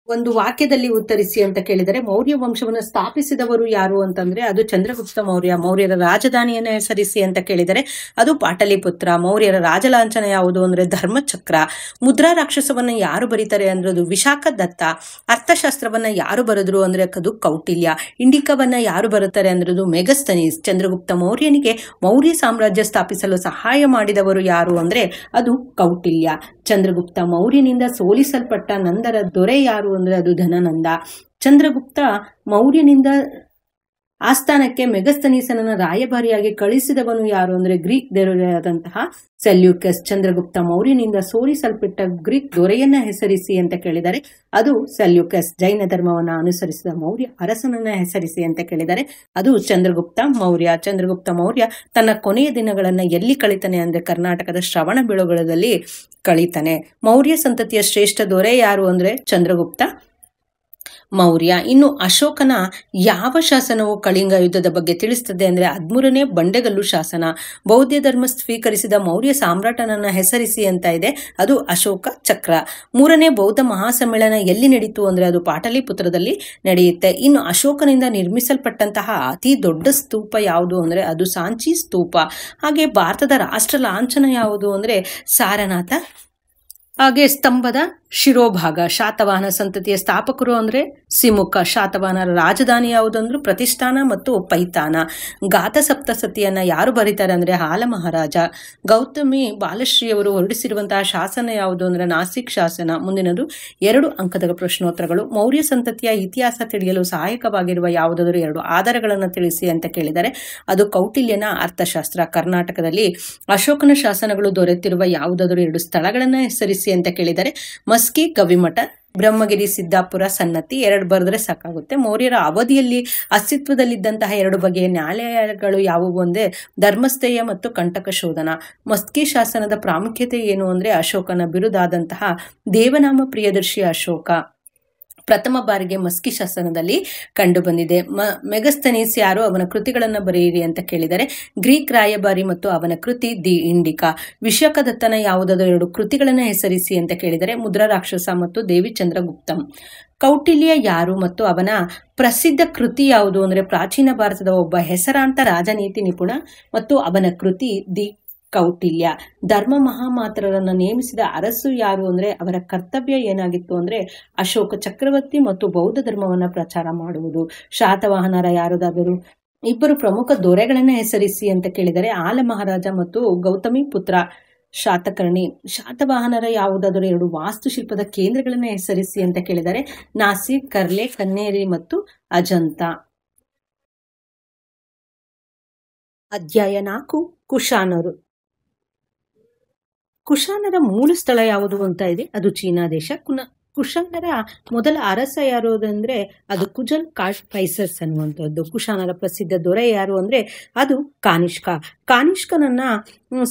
ಒಂದು ವಾಕ್ಯದಲ್ಲಿ ಉತ್ತರಿಸಿ ಅಂತ ಕೇಳಿದರೆ ಮೌರ್ಯ ವಂಶವನ್ನು ಸ್ಥಾಪಿಸಿದವರು ಯಾರು ಅಂತಂದ್ರೆ ಅದು ಚಂದ್ರಗುಪ್ತ ಮೌರ್ಯ. ಮೌರ್ಯರ ರಾಜಧಾನಿಯನ್ನು ಹೆಸರಿಸಿ ಅಂತ ಕೇಳಿದರೆ ಅದು ಪಾಟಲಿಪುತ್ರ. ಮೌರ್ಯರ ರಾಜಲಾಂಛನ ಯಾವುದು ಅಂದ್ರೆ ಧರ್ಮಚಕ್ರ. ಮುದ್ರಾ ರಾಕ್ಷಸವನ್ನ ಯಾರು ಬರೀತಾರೆ ಅಂದ್ರೆ ಅದು ವಿಶಾಖ ದತ್ತ. ಅರ್ಥಶಾಸ್ತ್ರವನ್ನ ಯಾರು ಬರೆದ್ರು ಅಂದ್ರೆ ಅದು ಕೌಟಿಲ್ಯ. ಇಂಡಿಕವನ್ನ ಯಾರು ಬರುತ್ತಾರೆ ಅಂದ್ರೆ ಅದು ಮೆಗಸ್ತನೀಸ್. ಚಂದ್ರಗುಪ್ತ ಮೌರ್ಯನಿಗೆ ಮೌರ್ಯ ಸಾಮ್ರಾಜ್ಯ ಸ್ಥಾಪಿಸಲು ಸಹಾಯ ಮಾಡಿದವರು ಯಾರು ಅಂದ್ರೆ ಅದು ಕೌಟಿಲ್ಯ. ಚಂದ್ರಗುಪ್ತ ಮೌರ್ಯನಿಂದ ಸೋಲಿಸಲ್ಪಟ್ಟ ನಂತರ ದೊರೆ ಯಾರು ಅಂದ್ರೆ ಅದು ಧನನಂದ. ಚಂದ್ರಗುಪ್ತ ಮೌರ್ಯನಿಂದ ಆಸ್ಥಾನಕ್ಕೆ ಮೆಗಸ್ತನೀಸನನ್ನ ರಾಯಭಾರಿಯಾಗಿ ಕಳಿಸಿದವನು ಯಾರು ಅಂದ್ರೆ ಗ್ರೀಕ್ ದೊರೆಯಾದಂತಹ ಸೆಲ್ಯೂಕಸ್. ಚಂದ್ರಗುಪ್ತ ಮೌರ್ಯನಿಂದ ಸೋಲಿಸಲ್ಪಟ್ಟ ಗ್ರೀಕ್ ದೊರೆಯನ್ನ ಹೆಸರಿಸಿ ಅಂತ ಕೇಳಿದರೆ ಅದು ಸೆಲ್ಯೂಕಸ್. ಜೈನ ಧರ್ಮವನ್ನ ಅನುಸರಿಸಿದ ಮೌರ್ಯ ಅರಸನನ್ನ ಹೆಸರಿಸಿ ಅಂತ ಕೇಳಿದರೆ ಅದು ಚಂದ್ರಗುಪ್ತ ಮೌರ್ಯ. ಚಂದ್ರಗುಪ್ತ ಮೌರ್ಯ ತನ್ನ ಕೊನೆಯ ದಿನಗಳನ್ನ ಎಲ್ಲಿ ಕಳೀತಾನೆ ಅಂದ್ರೆ ಕರ್ನಾಟಕದ ಶ್ರವಣಬೆಳಗೊಳದಲ್ಲಿ ಕಳೀತಾನೆ. ಮೌರ್ಯ ಸಂತತಿಯ ಶ್ರೇಷ್ಠ ದೊರೆ ಯಾರು ಅಂದ್ರೆ ಚಂದ್ರಗುಪ್ತ ಮೌರ್ಯ. ಇನ್ನು ಅಶೋಕನ ಯಾವ ಶಾಸನವು ಕಳಿಂಗ ಯುದ್ಧದ ಬಗ್ಗೆ ತಿಳಿಸ್ತದೆ ಅಂದ್ರೆ 13ನೇ ಬಂಡೆಗಲ್ಲು ಶಾಸನ. ಬೌದ್ಧ ಧರ್ಮ ಸ್ವೀಕರಿಸಿದ ಮೌರ್ಯ ಸಾಮ್ರಾಟನನ್ನ ಹೆಸರಿಸಿ ಅಂತ ಇದೆ, ಅದು ಅಶೋಕ ಚಕ್ರ. 3ನೇ ಬೌದ್ಧ ಮಹಾಸಮ್ಮೇಳನ ಎಲ್ಲಿ ನಡೀತು ಅಂದ್ರೆ ಅದು ಪಾಟಲಿಪುತ್ರದಲ್ಲಿ ನಡೆಯುತ್ತೆ. ಇನ್ನು ಅಶೋಕನಿಂದ ನಿರ್ಮಿಸಲ್ಪಟ್ಟಂತಹ ಅತಿ ದೊಡ್ಡ ಸ್ತೂಪ ಯಾವುದು ಅಂದ್ರೆ ಅದು ಸಾಂಚಿ ಸ್ತೂಪ. ಹಾಗೆ ಭಾರತದ ರಾಷ್ಟ್ರ ಲಾಂಛನ ಯಾವುದು ಅಂದ್ರೆ ಸಾರನಾಥ. ಹಾಗೆ ಸ್ತಂಭದ ಶಿರೋಭಾಗ. ಶಾತವಾಹನ ಸಂತತಿಯ ಸ್ಥಾಪಕರು ಅಂದ್ರೆ ಸಿಮುಖ. ಶಾತವಾಹನರ ರಾಜಧಾನಿ ಯಾವುದು ಅಂದ್ರೆ ಪ್ರತಿಷ್ಠಾನ ಮತ್ತು ಪೈತಾನ. ಗಾತ ಸಪ್ತಸತಿಯನ್ನ ಯಾರು ಬರೀತಾರೆ ಅಂದ್ರೆ ಹಾಲ ಮಹಾರಾಜ. ಗೌತಮಿ ಬಾಲಶ್ರೀಯವರು ಹೊರಡಿಸಿರುವಂತಹ ಶಾಸನ ಯಾವುದು ಅಂದ್ರೆ ನಾಸಿಕ್ ಶಾಸನ. ಮುಂದಿನದು 2 ಅಂಕದ ಪ್ರಶ್ನೋತ್ತರಗಳು. ಮೌರ್ಯ ಸಂತತಿಯ ಇತಿಹಾಸ ತಿಳಿಯಲು ಸಹಾಯಕವಾಗಿರುವ ಯಾವುದಾದರೂ 2 ಆಧಾರಗಳನ್ನು ತಿಳಿಸಿ ಅಂತ ಕೇಳಿದರೆ ಅದು ಕೌಟಿಲ್ಯನ ಅರ್ಥಶಾಸ್ತ್ರ. ಕರ್ನಾಟಕದಲ್ಲಿ ಅಶೋಕನ ಶಾಸನಗಳು ದೊರೆತಿರುವ ಯಾವುದಾದರೂ 2 ಸ್ಥಳಗಳನ್ನ ಹೆಸರಿಸಿ ಅಂತ ಕೇಳಿದರೆ ಮಸ್ಕಿ ಗವಿಮಠ, ಬ್ರಹ್ಮಗಿರಿ ಸಿದ್ದಾಪುರ ಸನ್ನತಿ. 2 ಬರೆದ್ರೆ ಸಾಕಾಗುತ್ತೆ. ಮೌರ್ಯರ ಅವಧಿಯಲ್ಲಿ ಅಸ್ತಿತ್ವದಲ್ಲಿದ್ದಂತಹ 2 ಬಗೆಯ ನ್ಯಾಯಾಲಯಗಳು ಯಾವುವು ಅಂದ್ರೆ ಧರ್ಮಸ್ಥೇಯ ಮತ್ತು ಕಂಟಕ ಶೋಧನ. ಮಸ್ಕಿ ಶಾಸನದ ಪ್ರಾಮುಖ್ಯತೆ ಏನು ಅಂದ್ರೆ ಅಶೋಕನ ಬಿರುದಾದಂತಹ ದೇವನಾಮ ಪ್ರಿಯದರ್ಶಿ ಅಶೋಕ ಪ್ರಥಮ ಬಾರಿಗೆ ಮಸ್ಕಿ ಶಾಸನದಲ್ಲಿ ಕಂಡು ಬಂದಿದೆ. ಮೆಗಸ್ತನೀಸ್ ಯಾರು, ಅವನ ಕೃತಿಗಳನ್ನು ಬರೆಯಿರಿ ಅಂತ ಕೇಳಿದರೆ ಗ್ರೀಕ್ ರಾಯಭಾರಿ ಮತ್ತು ಅವನ ಕೃತಿ ದಿ ಇಂಡಿಕಾ. ವಿಶಾಖದತ್ತನ ಯಾವುದಾದರೂ 2 ಕೃತಿಗಳನ್ನು ಹೆಸರಿಸಿ ಅಂತ ಕೇಳಿದರೆ ಮುದ್ರಾ ರಾಕ್ಷಸ ಮತ್ತು ದೇವಿ ಚಂದ್ರಗುಪ್ತಂ. ಕೌಟಿಲ್ಯ ಯಾರು ಮತ್ತು ಅವನ ಪ್ರಸಿದ್ಧ ಕೃತಿ ಯಾವುದು ಅಂದ್ರೆ ಪ್ರಾಚೀನ ಭಾರತದ ಒಬ್ಬ ಹೆಸರಾಂತ ರಾಜನೀತಿ ನಿಪುಣ ಮತ್ತು ಅವನ ಕೃತಿ ದಿ ಕೌಟಿಲ್ಯ. ಧರ್ಮ ಮಹಾಮಾತ್ರರನ್ನು ನೇಮಿಸಿದ ಅರಸು ಯಾರು ಅಂದ್ರೆ ಅವರ ಕರ್ತವ್ಯ ಏನಾಗಿತ್ತು ಅಂದ್ರೆ ಅಶೋಕ ಚಕ್ರವರ್ತಿ ಮತ್ತು ಬೌದ್ಧ ಧರ್ಮವನ್ನ ಪ್ರಚಾರ ಮಾಡುವುದು. ಶಾತವಾಹನರ ಯಾರಾದರೂ 2 ಪ್ರಮುಖ ದೊರೆಗಳನ್ನ ಹೆಸರಿಸಿ ಅಂತ ಕೇಳಿದರೆ ಆಲ ಮಹಾರಾಜ ಮತ್ತು ಗೌತಮಿ ಪುತ್ರ ಶಾತಕರ್ಣಿ. ಶಾತವಾಹನರ ಯಾವುದಾದರೂ 2 ವಾಸ್ತುಶಿಲ್ಪದ ಕೇಂದ್ರಗಳನ್ನ ಹೆಸರಿಸಿ ಅಂತ ಕೇಳಿದರೆ ನಾಸಿಕ್, ಕರ್ಲೆ, ಕನ್ನೇರಿ ಮತ್ತು ಅಜಂತ. ಅಧ್ಯಾಯ 4 ಕುಶಾನರು. ಕುಶಾನರ ಮೂಲ ಸ್ಥಳ ಯಾವುದು ಅಂತ ಇದೆ, ಅದು ಚೀನಾ ದೇಶ. ಕುಶಾನರ ಮೊದಲ ಅರಸ ಯಾರು ಅಂದ್ರೆ ಅದು ಕುಜಲ್ ಕೈಸರ್ಸ್ ಅನ್ನುವಂಥದ್ದು. ಕುಶಾನರ ಪ್ರಸಿದ್ಧ ದೊರೆ ಯಾರು ಅಂದ್ರೆ ಅದು ಕಾನಿಷ್ಕ. ಕಾನಿಷ್ಕನನ್ನ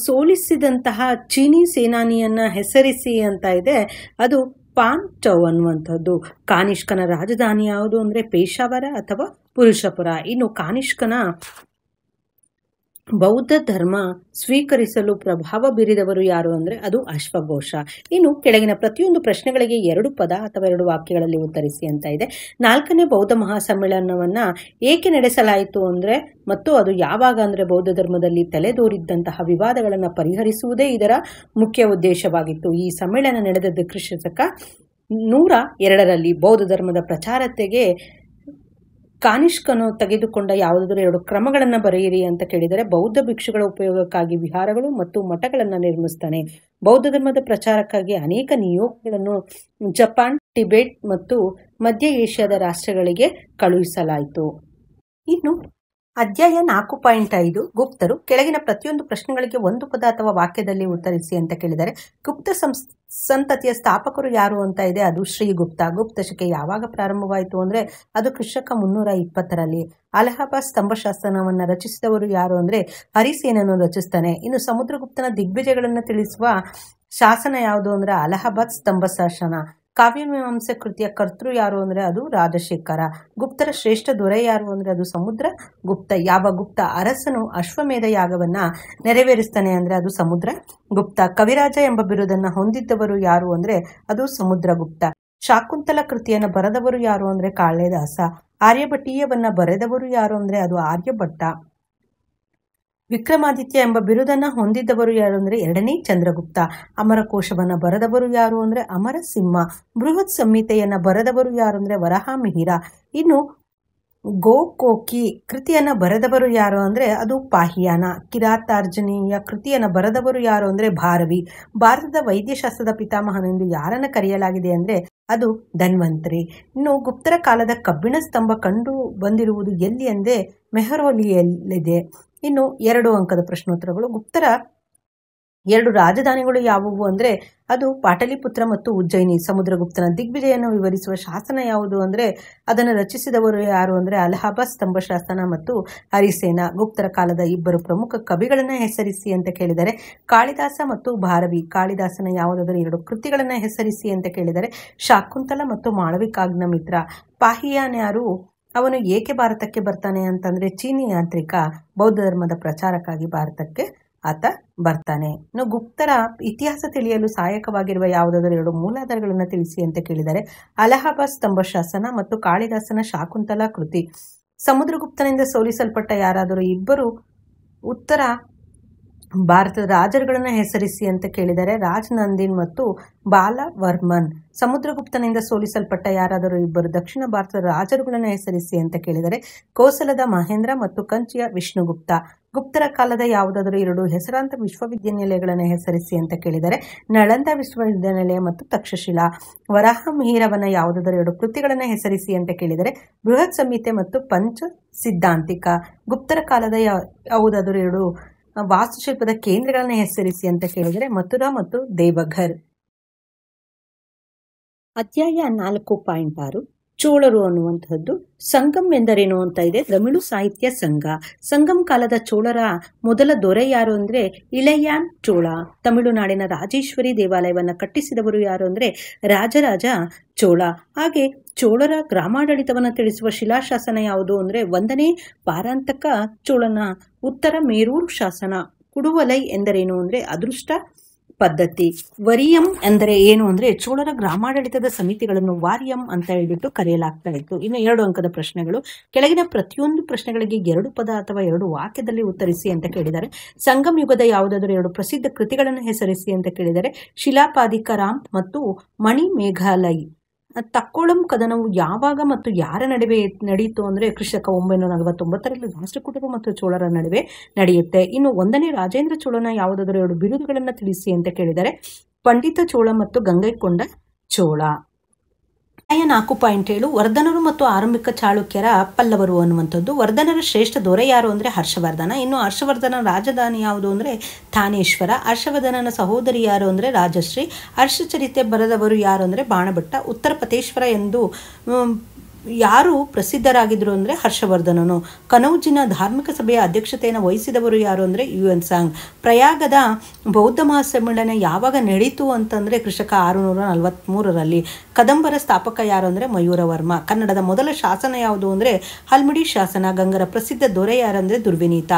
ಸೋಲಿಸಿದಂತಹ ಚೀನಿ ಸೇನಾನಿಯನ್ನ ಹೆಸರಿಸಿ ಅಂತ ಇದೆ, ಅದು ಪಾನ್ ಚೌ ಅನ್ನುವಂಥದ್ದು. ಕಾನಿಷ್ಕನ ರಾಜಧಾನಿ ಯಾವುದು ಅಂದ್ರೆ ಪೇಶಾವರ ಅಥವಾ ಪುರುಷಪುರ. ಇನ್ನು ಕಾನಿಷ್ಕನ ಬೌದ್ಧ ಧರ್ಮ ಸ್ವೀಕರಿಸಲು ಪ್ರಭಾವ ಬೀರಿದವರು ಯಾರು ಅಂದ್ರೆ ಅದು ಅಶ್ವಘೋಷ. ಇನ್ನು ಕೆಳಗಿನ ಪ್ರತಿಯೊಂದು ಪ್ರಶ್ನೆಗಳಿಗೆ 2 ಪದ ಅಥವಾ 2 ವಾಕ್ಯಗಳಲ್ಲಿ ಉತ್ತರಿಸಿ ಅಂತ ಇದೆ. 4ನೇ ಬೌದ್ಧ ಮಹಾಸಮ್ಮೇಳನವನ್ನ ಏಕೆ ನಡೆಸಲಾಯಿತು ಅಂದ್ರೆ ಮತ್ತು ಅದು ಯಾವಾಗ ಅಂದ್ರೆ ಬೌದ್ಧ ಧರ್ಮದಲ್ಲಿ ತಲೆದೋರಿದ್ದಂತಹ ವಿವಾದಗಳನ್ನು ಪರಿಹರಿಸುವುದೇ ಇದರ ಮುಖ್ಯ ಉದ್ದೇಶವಾಗಿತ್ತು. ಈ ಸಮ್ಮೇಳನ ನಡೆದದ್ದು ಕ್ರಿಸ್ತಶಕ 102ರಲ್ಲಿ. ಬೌದ್ಧ ಧರ್ಮದ ಪ್ರಚಾರತೆಗೆ ಕಾನಿಷ್ಕನು ತೆಗೆದುಕೊಂಡ ಯಾವುದಾದರೂ 2 ಕ್ರಮಗಳನ್ನು ಬರೆಯಿರಿ ಅಂತ ಕೇಳಿದರೆ ಬೌದ್ಧ ಭಿಕ್ಷುಗಳ ಉಪಯೋಗಕ್ಕಾಗಿ ವಿಹಾರಗಳು ಮತ್ತು ಮಠಗಳನ್ನು ನಿರ್ಮಿಸ್ತಾನೆ. ಬೌದ್ಧ ಧರ್ಮದ ಪ್ರಚಾರಕ್ಕಾಗಿ ಅನೇಕ ನಿಯೋಗಗಳನ್ನು ಜಪಾನ್, ಟಿಬೆಟ್ ಮತ್ತು ಮಧ್ಯ ಏಷ್ಯಾದ ರಾಷ್ಟ್ರಗಳಿಗೆ ಕಳುಹಿಸಲಾಯಿತು. ಇನ್ನು ಅಧ್ಯಾಯ 4.5 ಗುಪ್ತರು. ಕೆಳಗಿನ ಪ್ರತಿಯೊಂದು ಪ್ರಶ್ನೆಗಳಿಗೆ 1 ಪದ ಅಥವಾ ವಾಕ್ಯದಲ್ಲಿ ಉತ್ತರಿಸಿ ಅಂತ ಕೇಳಿದರೆ ಗುಪ್ತ ಸಂತತಿಯ ಸ್ಥಾಪಕರು ಯಾರು ಅಂತ ಇದೆ, ಅದು ಶ್ರೀಗುಪ್ತ. ಗುಪ್ತ ಶಕೆ ಯಾವಾಗ ಪ್ರಾರಂಭವಾಯಿತು ಅಂದ್ರೆ ಅದು ಕ್ರಿಸ್ತಶಕ 320ರಲ್ಲಿ. ಅಲಹಾಬಾದ್ ಸ್ತಂಭಶಾಸನವನ್ನು ರಚಿಸಿದವರು ಯಾರು ಅಂದ್ರೆ ಹರಿಸೇನನು ರಚಿಸ್ತಾನೆ. ಇನ್ನು ಸಮುದ್ರಗುಪ್ತನ ದಿಗ್ವಿಜಯಗಳನ್ನು ತಿಳಿಸುವ ಶಾಸನ ಯಾವುದು ಅಂದ್ರೆ ಅಲಹಾಬಾದ್ ಸ್ತಂಭ ಶಾಸನ. ಕಾವ್ಯಮೀಮಾಂಸೆ ಕೃತಿಯ ಕರ್ತೃ ಯಾರು ಅಂದ್ರೆ ಅದು ರಾಜಶೇಖರ. ಗುಪ್ತರ ಶ್ರೇಷ್ಠ ದೊರೆ ಯಾರು ಅಂದ್ರೆ ಅದು ಸಮುದ್ರ ಗುಪ್ತ. ಯಾವ ಗುಪ್ತ ಅರಸನು ಅಶ್ವಮೇಧ ಯಾಗವನ್ನ ನೆರವೇರಿಸ್ತಾನೆ ಅಂದ್ರೆ ಅದು ಸಮುದ್ರ ಗುಪ್ತ. ಕವಿರಾಜ ಎಂಬ ಬಿರುದನ್ನ ಹೊಂದಿದ್ದವರು ಯಾರು ಅಂದ್ರೆ ಅದು ಸಮುದ್ರಗುಪ್ತ. ಶಾಕುಂತಲ ಕೃತಿಯನ್ನು ಬರೆದವರು ಯಾರು ಅಂದರೆ ಕಾಳಿದಾಸ. ಆರ್ಯಭಟೀಯವನ್ನ ಬರೆದವರು ಯಾರು ಅಂದರೆ ಅದು ಆರ್ಯಭಟ್ಟ. ವಿಕ್ರಮಾದಿತ್ಯ ಎಂಬ ಬಿರುದನ್ನ ಹೊಂದಿದ್ದವರು ಯಾರು ಅಂದರೆ ಎರಡನೇ ಚಂದ್ರಗುಪ್ತ. ಅಮರಕೋಶವನ್ನ ಬರೆದವರು ಯಾರು ಅಂದರೆ ಅಮರಸಿಂಹ. ಬೃಹತ್ ಸಂಹಿತೆಯನ್ನ ಬರೆದವರು ಯಾರು ಅಂದರೆ ವರಹಾಮಿಹಿರ. ಇನ್ನು ಗೋಕೋಕಿ ಕೃತಿಯನ್ನ ಬರೆದವರು ಯಾರು ಅಂದರೆ ಅದು ಪಾಹಿಯಾನ. ಕಿರಾತಾರ್ಜುನೀಯ ಕೃತಿಯನ್ನ ಬರೆದವರು ಯಾರು ಅಂದರೆ ಭಾರವಿ. ಭಾರತದ ವೈದ್ಯಶಾಸ್ತ್ರದ ಪಿತಾಮಹನೆಂದು ಯಾರನ್ನ ಕರೆಯಲಾಗಿದೆ ಅಂದರೆ ಅದು ಧನ್ವಂತರಿ. ಇನ್ನು ಗುಪ್ತರ ಕಾಲದ ಕಬ್ಬಿಣ ಸ್ತಂಭ ಕಂಡು ಬಂದಿರುವುದು ಎಲ್ಲಿ ಅಂದರೆ ಮೆಹರೌಲಿಯಲ್ಲಿದೆ. ಇನ್ನು 2 ಅಂಕದ ಪ್ರಶ್ನೋತ್ತರಗಳು. ಗುಪ್ತರ 2 ರಾಜಧಾನಿಗಳು ಯಾವುವು ಅಂದರೆ ಅದು ಪಾಟಲಿಪುತ್ರ ಮತ್ತು ಉಜ್ಜಯಿನಿ. ಸಮುದ್ರಗುಪ್ತನ ದಿಗ್ವಿಜಯನ್ನು ವಿವರಿಸುವ ಶಾಸನ ಯಾವುದು ಅಂದರೆ ಅದನ್ನು ರಚಿಸಿದವರು ಯಾರು ಅಂದರೆ ಅಲಹಾಬಾದ್ ಸ್ತಂಭ ಶಾಸನ ಮತ್ತು ಹರಿಸೇನ. ಗುಪ್ತರ ಕಾಲದ 2 ಪ್ರಮುಖ ಕವಿಗಳನ್ನು ಹೆಸರಿಸಿ ಅಂತ ಕೇಳಿದರೆ ಕಾಳಿದಾಸ ಮತ್ತು ಭಾರವಿ. ಕಾಳಿದಾಸನ ಯಾವುದಾದರೂ 2 ಕೃತಿಗಳನ್ನು ಹೆಸರಿಸಿ ಅಂತ ಕೇಳಿದರೆ ಶಾಕುಂತಲ ಮತ್ತು ಮಾಳವಿಕಾಗ್ನಿಮಿತ್ರ. ಪಾಹಿಯಾನ್ ಯಾರು? ಅವನು ಏಕೆ ಭಾರತಕ್ಕೆ ಬರ್ತಾನೆ ಅಂತಂದರೆ ಚೀನಿ ಯಾಂತ್ರಿಕ ಬೌದ್ಧ ಧರ್ಮದ ಪ್ರಚಾರಕ್ಕಾಗಿ ಭಾರತಕ್ಕೆ ಆತ ಬರ್ತಾನೆ. ಇನ್ನು ಗುಪ್ತರ ಇತಿಹಾಸ ತಿಳಿಯಲು ಸಹಾಯಕವಾಗಿರುವ ಯಾವುದಾದರೂ 2 ಮೂಲಾಧಾರಗಳನ್ನು ತಿಳಿಸಿ ಅಂತ ಕೇಳಿದರೆ ಅಲಹಾಬಾದ್ ಸ್ತಂಭ ಶಾಸನ ಮತ್ತು ಕಾಳಿದಾಸನ ಶಾಕುಂತಲ ಕೃತಿ. ಸಮುದ್ರಗುಪ್ತನಿಂದ ಸೋಲಿಸಲ್ಪಟ್ಟ ಯಾರಾದರೂ 2 ಉತ್ತರ ಭಾರತದ ರಾಜರುಗಳನ್ನು ಹೆಸರಿಸಿ ಅಂತ ಕೇಳಿದರೆ ರಾಜನಂದಿನ್ ಮತ್ತು ಬಾಲವರ್ಮನ್. ಸಮುದ್ರಗುಪ್ತನಿಂದ ಸೋಲಿಸಲ್ಪಟ್ಟ ಯಾರಾದರೂ 2 ದಕ್ಷಿಣ ಭಾರತದ ರಾಜರುಗಳನ್ನು ಹೆಸರಿಸಿ ಅಂತ ಕೇಳಿದರೆ ಕೋಸಲದ ಮಹೇಂದ್ರ ಮತ್ತು ಕಂಚಿಯ ವಿಷ್ಣುಗುಪ್ತ. ಗುಪ್ತರ ಕಾಲದ ಯಾವುದಾದರೂ 2 ಹೆಸರಾಂತ ವಿಶ್ವವಿದ್ಯಾನಿಲಯಗಳನ್ನು ಹೆಸರಿಸಿ ಅಂತ ಕೇಳಿದರೆ ನಳಂದ ವಿಶ್ವವಿದ್ಯಾನಿಲಯ ಮತ್ತು ತಕ್ಷಶಿಲಾ. ವರಾಹಮಿಹಿರವನ್ನ ಯಾವುದಾದರೂ 2 ಕೃತಿಗಳನ್ನು ಹೆಸರಿಸಿ ಅಂತ ಕೇಳಿದರೆ ಬೃಹತ್ ಸಂಹಿತೆ ಮತ್ತು ಪಂಚ ಸಿದ್ಧಾಂತಿಕ. ಗುಪ್ತರ ಕಾಲದ ಯಾವುದಾದರೂ 2 ವಾಸ್ತುಶಿಲ್ಪದ ಕೇಂದ್ರಗಳನ್ನು ಹೆಸರಿಸಿ ಅಂತ ಕೇಳಿದರೆ ಮಥುರಾ ಮತ್ತು ದೇವಘರ್. ಅಧ್ಯಾಯ 4.6 ಚೋಳರು ಅನ್ನುವಂಥದ್ದು. ಸಂಗಮ್ ಎಂದರೇನು ಅಂತ ಇದೆ. ತಮಿಳು ಸಾಹಿತ್ಯ ಸಂಘ. ಸಂಗಮ್ ಕಾಲದ ಚೋಳರ ಮೊದಲ ದೊರೆ ಯಾರು ಅಂದರೆ ಇಳಯಾನ್ ಚೋಳ. ತಮಿಳುನಾಡಿನ ರಾಜೇಶ್ವರಿ ದೇವಾಲಯವನ್ನು ಕಟ್ಟಿಸಿದವರು ಯಾರು ಅಂದರೆ ರಾಜರಾಜ ಚೋಳ. ಹಾಗೆ ಚೋಳರ ಗ್ರಾಮಾಡಳಿತವನ್ನು ತಿಳಿಸುವ ಶಿಲಾಶಾಸನ ಯಾವುದು ಅಂದರೆ 1ನೇ ಪಾರಾಂತಕ ಚೋಳನ ಉತ್ತರ ಮೇರೂರು ಶಾಸನ. ಕುಡುವಲೈ ಎಂದರೇನು ಅಂದರೆ ಅದೃಷ್ಟ ಪದ್ಧತಿ. ವರಿಯಂ ಎಂದರೆ ಏನು ಅಂದರೆ ಚೋಳರ ಗ್ರಾಮಾಡಳಿತದ ಸಮಿತಿಗಳನ್ನು ವಾರಿಯಂ ಅಂತ ಹೇಳ್ಬಿಟ್ಟು ಕರೆಯಲಾಗ್ತಾ ಇತ್ತು. ಇನ್ನು 2 ಅಂಕದ ಪ್ರಶ್ನೆಗಳು. ಕೆಳಗಿನ ಪ್ರತಿಯೊಂದು ಪ್ರಶ್ನೆಗಳಿಗೆ 2 ಪದ ಅಥವಾ 2 ವಾಕ್ಯದಲ್ಲಿ ಉತ್ತರಿಸಿ ಅಂತ ಕೇಳಿದರೆ ಸಂಗಮ್ ಯುಗದ ಯಾವುದಾದರೂ 2 ಪ್ರಸಿದ್ಧ ಕೃತಿಗಳನ್ನು ಹೆಸರಿಸಿ ಅಂತ ಕೇಳಿದರೆ ಶಿಲಾಪಾದಿಕರಾಮ್ ಮತ್ತು ಮಣಿ ಮೇಘಾಲಯ್. ತಕ್ಕೋಳಂ ಕದನವು ಯಾವಾಗ ಮತ್ತು ಯಾರ ನಡುವೆ ನಡೆಯಿತು ಅಂದರೆ ಕ್ರಿಸ್ತಕ 949ರಲ್ಲಿ ರಾಷ್ಟ್ರಕೂಟರು ಮತ್ತು ಚೋಳರ ನಡುವೆ ನಡೆಯುತ್ತೆ. ಇನ್ನು 1ನೇ ರಾಜೇಂದ್ರ ಚೋಳನ ಯಾವುದಾದರೂ 2 ಬಿರುದುಗಳನ್ನು ತಿಳಿಸಿ ಅಂತ ಕೇಳಿದರೆ ಪಂಡಿತ ಚೋಳ ಮತ್ತು ಗಂಗೈಕೊಂಡ ಚೋಳ. 4.7 ವರ್ಧನರು ಮತ್ತು ಆರಂಭಿಕ ಚಾಳುಕ್ಯರ ಪಲ್ಲವರು ಅನ್ನುವಂಥದ್ದು. ವರ್ಧನರ ಶ್ರೇಷ್ಠ ದೊರೆ ಯಾರು ಅಂದರೆ ಹರ್ಷವರ್ಧನ. ಇನ್ನು ಹರ್ಷವರ್ಧನ ರಾಜಧಾನಿ ಯಾವುದು ಅಂದರೆ ಥಾನೇಶ್ವರ. ಹರ್ಷವರ್ಧನನ ಸಹೋದರಿ ಯಾರು ಅಂದರೆ ರಾಜಶ್ರೀ. ಹರ್ಷಚರಿತೆ ಬರೆದವರು ಯಾರು ಅಂದರೆ ಬಾಣಭಟ್ಟ. ಉತ್ತರಪತೇಶ್ವರ ಎಂದು ಯಾರು ಪ್ರಸಿದ್ಧರಾಗಿದ್ದರು ಅಂದರೆ ಹರ್ಷವರ್ಧನನು. ಕನೌಜಿನ ಧಾರ್ಮಿಕ ಸಭೆಯ ಅಧ್ಯಕ್ಷತೆಯನ್ನು ವಹಿಸಿದವರು ಯಾರು ಅಂದರೆ UN ಸಾಂಗ್. ಪ್ರಯಾಗದ ಬೌದ್ಧ ಮಹಾಸಮ್ಮೇಳನ ಯಾವಾಗ ನಡೀತು ಅಂತಂದರೆ ಕ್ರಿಸ್ತಕ 643ರಲ್ಲಿ. ಕದಂಬರ ಸ್ಥಾಪಕ ಯಾರು ಅಂದರೆ ಮಯೂರವರ್ಮ. ಕನ್ನಡದ ಮೊದಲ ಶಾಸನ ಯಾವುದು ಅಂದರೆ ಹಲ್ಮಿಡಿ ಶಾಸನ. ಗಂಗರ ಪ್ರಸಿದ್ಧ ದೊರೆ ಯಾರಂದರೆ ದುರ್ವಿನೀತ.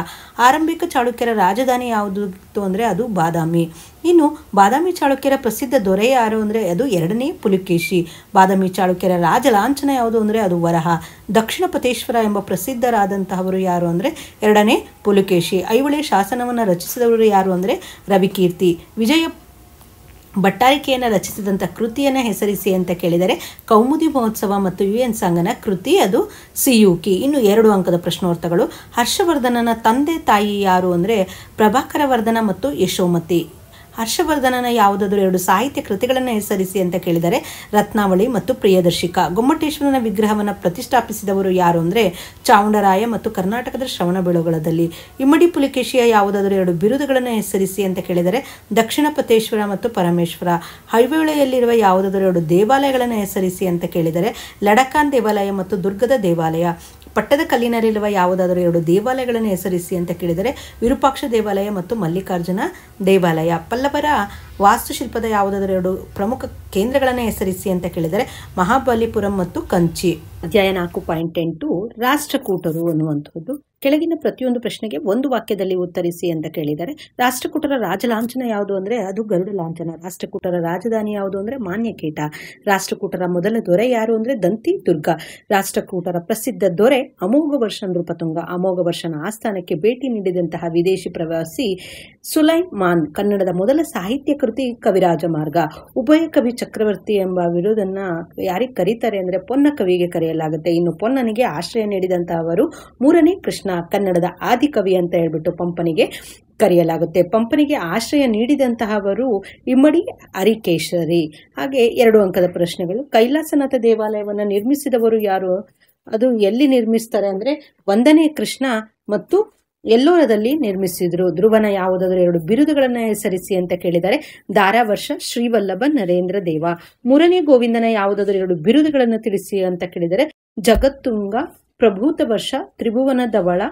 ಆರಂಭಿಕ ಚಾಳುಕ್ಯರ ರಾಜಧಾನಿ ಯಾವುದು ಅಂದರೆ ಅದು ಬಾದಾಮಿ. ಇನ್ನು ಬಾದಾಮಿ ಚಾಳುಕ್ಯರ ಪ್ರಸಿದ್ಧ ದೊರೆ ಯಾರು ಅಂದರೆ ಅದು 2ನೇ ಪುಲಿಕೇಶಿ. ಬಾದಾಮಿ ಚಾಳುಕ್ಯರ ರಾಜ ಲಾಂಛನ ಯಾವುದು ಅಂದರೆ ಅದು ವರಹ. ದಕ್ಷಿಣ ಪತೇಶ್ವರ ಎಂಬ ಪ್ರಸಿದ್ಧರಾದಂತಹವರು ಯಾರು ಅಂದರೆ 2ನೇ ಪುಲಿಕೇಶಿ. ಐಹೊಳೆ ಶಾಸನವನ್ನು ರಚಿಸಿದವರು ಯಾರು ಅಂದರೆ ರವಿಕೀರ್ತಿ. ವಿಜಯ ಭಟ್ಟಾರಿಕೆಯನ್ನು ರಚಿಸಿದಂಥ ಕೃತಿಯನ್ನು ಹೆಸರಿಸಿ ಅಂತ ಕೇಳಿದರೆ ಕೌಮುದಿ ಮಹೋತ್ಸವ ಮತ್ತು UN ಸಾಂಗನ ಕೃತಿ ಅದು ಸಿಯುಕಿ. ಇನ್ನು 2 ಅಂಕದ ಪ್ರಶ್ನೋತ್ತರಗಳು. ಹರ್ಷವರ್ಧನನ ತಂದೆ ತಾಯಿ ಯಾರು ಅಂದರೆ ಪ್ರಭಾಕರ ವರ್ಧನ ಮತ್ತು ಯಶೋಮತಿ. ಹರ್ಷವರ್ಧನನ ಯಾವುದಾದರೂ 2 ಸಾಹಿತ್ಯ ಕೃತಿಗಳನ್ನು ಹೆಸರಿಸಿ ಅಂತ ಕೇಳಿದರೆ ರತ್ನಾವಳಿ ಮತ್ತು ಪ್ರಿಯದರ್ಶಿಕ. ಗೊಮ್ಮಟೇಶ್ವರನ ವಿಗ್ರಹವನ್ನು ಪ್ರತಿಷ್ಠಾಪಿಸಿದವರು ಯಾರು ಅಂದರೆ ಚಾವುಂಡರಾಯ ಮತ್ತು ಕರ್ನಾಟಕದ ಶ್ರವಣಬೆಳಗೊಳದಲ್ಲಿ. ಇಮ್ಮಡಿ ಪುಲಿಕೇಶಿಯ ಯಾವುದಾದರೂ 2 ಬಿರುದುಗಳನ್ನು ಹೆಸರಿಸಿ ಅಂತ ಕೇಳಿದರೆ ದಕ್ಷಿಣ ಪತೇಶ್ವರ ಮತ್ತು ಪರಮೇಶ್ವರ. ಐಹೊಳೆಯಲ್ಲಿರುವ ಯಾವುದಾದರೂ 2 ದೇವಾಲಯಗಳನ್ನು ಹೆಸರಿಸಿ ಅಂತ ಕೇಳಿದರೆ ಲಡಕಾನ್ ದೇವಾಲಯ ಮತ್ತು ದುರ್ಗದ ದೇವಾಲಯ. ಪಟ್ಟದ ಕಲ್ಲಿನಲ್ಲಿರುವ ಯಾವುದಾದರೂ 2 ದೇವಾಲಯಗಳನ್ನು ಹೆಸರಿಸಿ ಅಂತ ಕೇಳಿದರೆ ವಿರೂಪಾಕ್ಷ ದೇವಾಲಯ ಮತ್ತು ಮಲ್ಲಿಕಾರ್ಜುನ ದೇವಾಲಯ. ಪಲ್ಲವರ ವಾಸ್ತುಶಿಲ್ಪದ ಯಾವುದಾದರೂ 2 ಪ್ರಮುಖ ಕೇಂದ್ರಗಳನ್ನು ಹೆಸರಿಸಿ ಅಂತ ಕೇಳಿದರೆ ಮಹಾಬಲಿಪುರಂ ಮತ್ತು ಕಂಚಿ. ಅಧ್ಯಾಯ 4.8 ರಾಷ್ಟ್ರಕೂಟರು ಅನ್ನುವಂಥದ್ದು. ಕೆಳಗಿನ ಪ್ರತಿಯೊಂದು ಪ್ರಶ್ನೆಗೆ ಒಂದು ವಾಕ್ಯದಲ್ಲಿ ಉತ್ತರಿಸಿ ಅಂತ ಕೇಳಿದ್ದಾರೆ. ರಾಷ್ಟ್ರಕೂಟರ ರಾಜಲಾಂಛನ ಯಾವುದು ಅಂದರೆ ಅದು ಗರುಡ ಲಾಂಛನ. ರಾಷ್ಟ್ರಕೂಟರ ರಾಜಧಾನಿ ಯಾವುದು ಅಂದರೆ ಮಾನ್ಯಕೇಟ. ರಾಷ್ಟ್ರಕೂಟರ ಮೊದಲ ದೊರೆ ಯಾರು ಅಂದರೆ ದಂತಿ ದುರ್ಗ. ರಾಷ್ಟ್ರಕೂಟರ ಪ್ರಸಿದ್ಧ ದೊರೆ ಅಮೋಘ ವರ್ಷ ನೃಪತುಂಗ. ಅಮೋಘ ವರ್ಷನ ಆಸ್ಥಾನಕ್ಕೆ ಭೇಟಿ ನೀಡಿದಂತಹ ವಿದೇಶಿ ಪ್ರವಾಸಿ ಸುಲೈಮಾನ್. ಕನ್ನಡದ ಮೊದಲ ಸಾಹಿತ್ಯ ಕೃತಿ ಕವಿರಾಜ ಮಾರ್ಗ. ಉಭಯ ಕವಿ ಚಕ್ರವರ್ತಿ ಎಂಬ ಬಿರುದನ್ನ ಯಾರಿಗೆ ಕರೀತಾರೆ ಅಂದರೆ ಪೊನ್ನ ಕವಿಗೆ ಕರೆಯಲಾಗುತ್ತೆ. ಇನ್ನು ಪೊನ್ನನಿಗೆ ಆಶ್ರಯ ನೀಡಿದಂತಹವರು ಮೂರನೇ ಕೃಷ್ಣ. ಕನ್ನಡದ ಆದಿಕವಿ ಅಂತ ಹೇಳ್ಬಿಟ್ಟು ಪಂಪನಿಗೆ ಕರೆಯಲಾಗುತ್ತೆ. ಪಂಪನಿಗೆ ಆಶ್ರಯ ನೀಡಿದಂತಹವರು ಇಮ್ಮಡಿ ಅರಿಕೇಶರಿ. ಹಾಗೆ 2 ಅಂಕದ ಪ್ರಶ್ನೆಗಳು. ಕೈಲಾಸನಾಥ ದೇವಾಲಯವನ್ನು ನಿರ್ಮಿಸಿದವರು ಯಾರು? ಅದು ಎಲ್ಲಿ ನಿರ್ಮಿಸ್ತಾರೆ ಅಂದರೆ 1ನೇ ಕೃಷ್ಣ ಮತ್ತು ಎಲ್ಲೋರದಲ್ಲಿ ನಿರ್ಮಿಸಿದ್ರು. ಧ್ರುವನ ಯಾವುದಾದ್ರೂ 2 ಬಿರುದುಗಳನ್ನು ಹೆಸರಿಸಿ ಅಂತ ಕೇಳಿದರೆ ಧಾರಾವರ್ಷ, ಶ್ರೀವಲ್ಲಭ, ನರೇಂದ್ರ ದೇವ. 3ನೇ ಗೋವಿಂದನ ಯಾವುದಾದ್ರೂ 2 ಬಿರುದುಗಳನ್ನು ತಿಳಿಸಿ ಅಂತ ಕೇಳಿದರೆ ಜಗತ್ತುಂಗ, ಪ್ರಭೂತ ವರ್ಷ, ತ್ರಿಭುವನ ಧವಳ,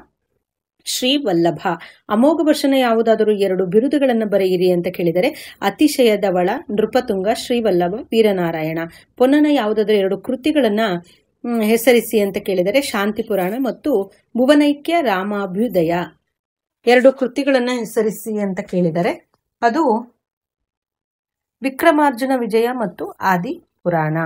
ಶ್ರೀವಲ್ಲಭ. ಅಮೋಘ ವರ್ಷನ ಯಾವುದಾದರೂ 2 ಬಿರುದುಗಳನ್ನು ಬರೆಯಿರಿ ಅಂತ ಕೇಳಿದರೆ ಅತಿಶಯ ಧವಳ, ನೃಪತುಂಗ, ಶ್ರೀವಲ್ಲಭ, ವೀರನಾರಾಯಣ. ಪೊನ್ನನ ಯಾವುದಾದ್ರೂ 2 ಕೃತಿಗಳನ್ನ ಹೆಸರಿಸಿ ಅಂತ ಕೇಳಿದರೆ ಶಾಂತಿ ಪುರಾಣ ಮತ್ತು ಭುವನೈಕ್ಯ ರಾಮಾಭ್ಯುದಯ. 2 ಕೃತಿಗಳನ್ನ ಹೆಸರಿಸಿ ಅಂತ ಕೇಳಿದರೆ ಅದು ವಿಕ್ರಮಾರ್ಜುನ ವಿಜಯ ಮತ್ತು ಆದಿ ಪುರಾಣ.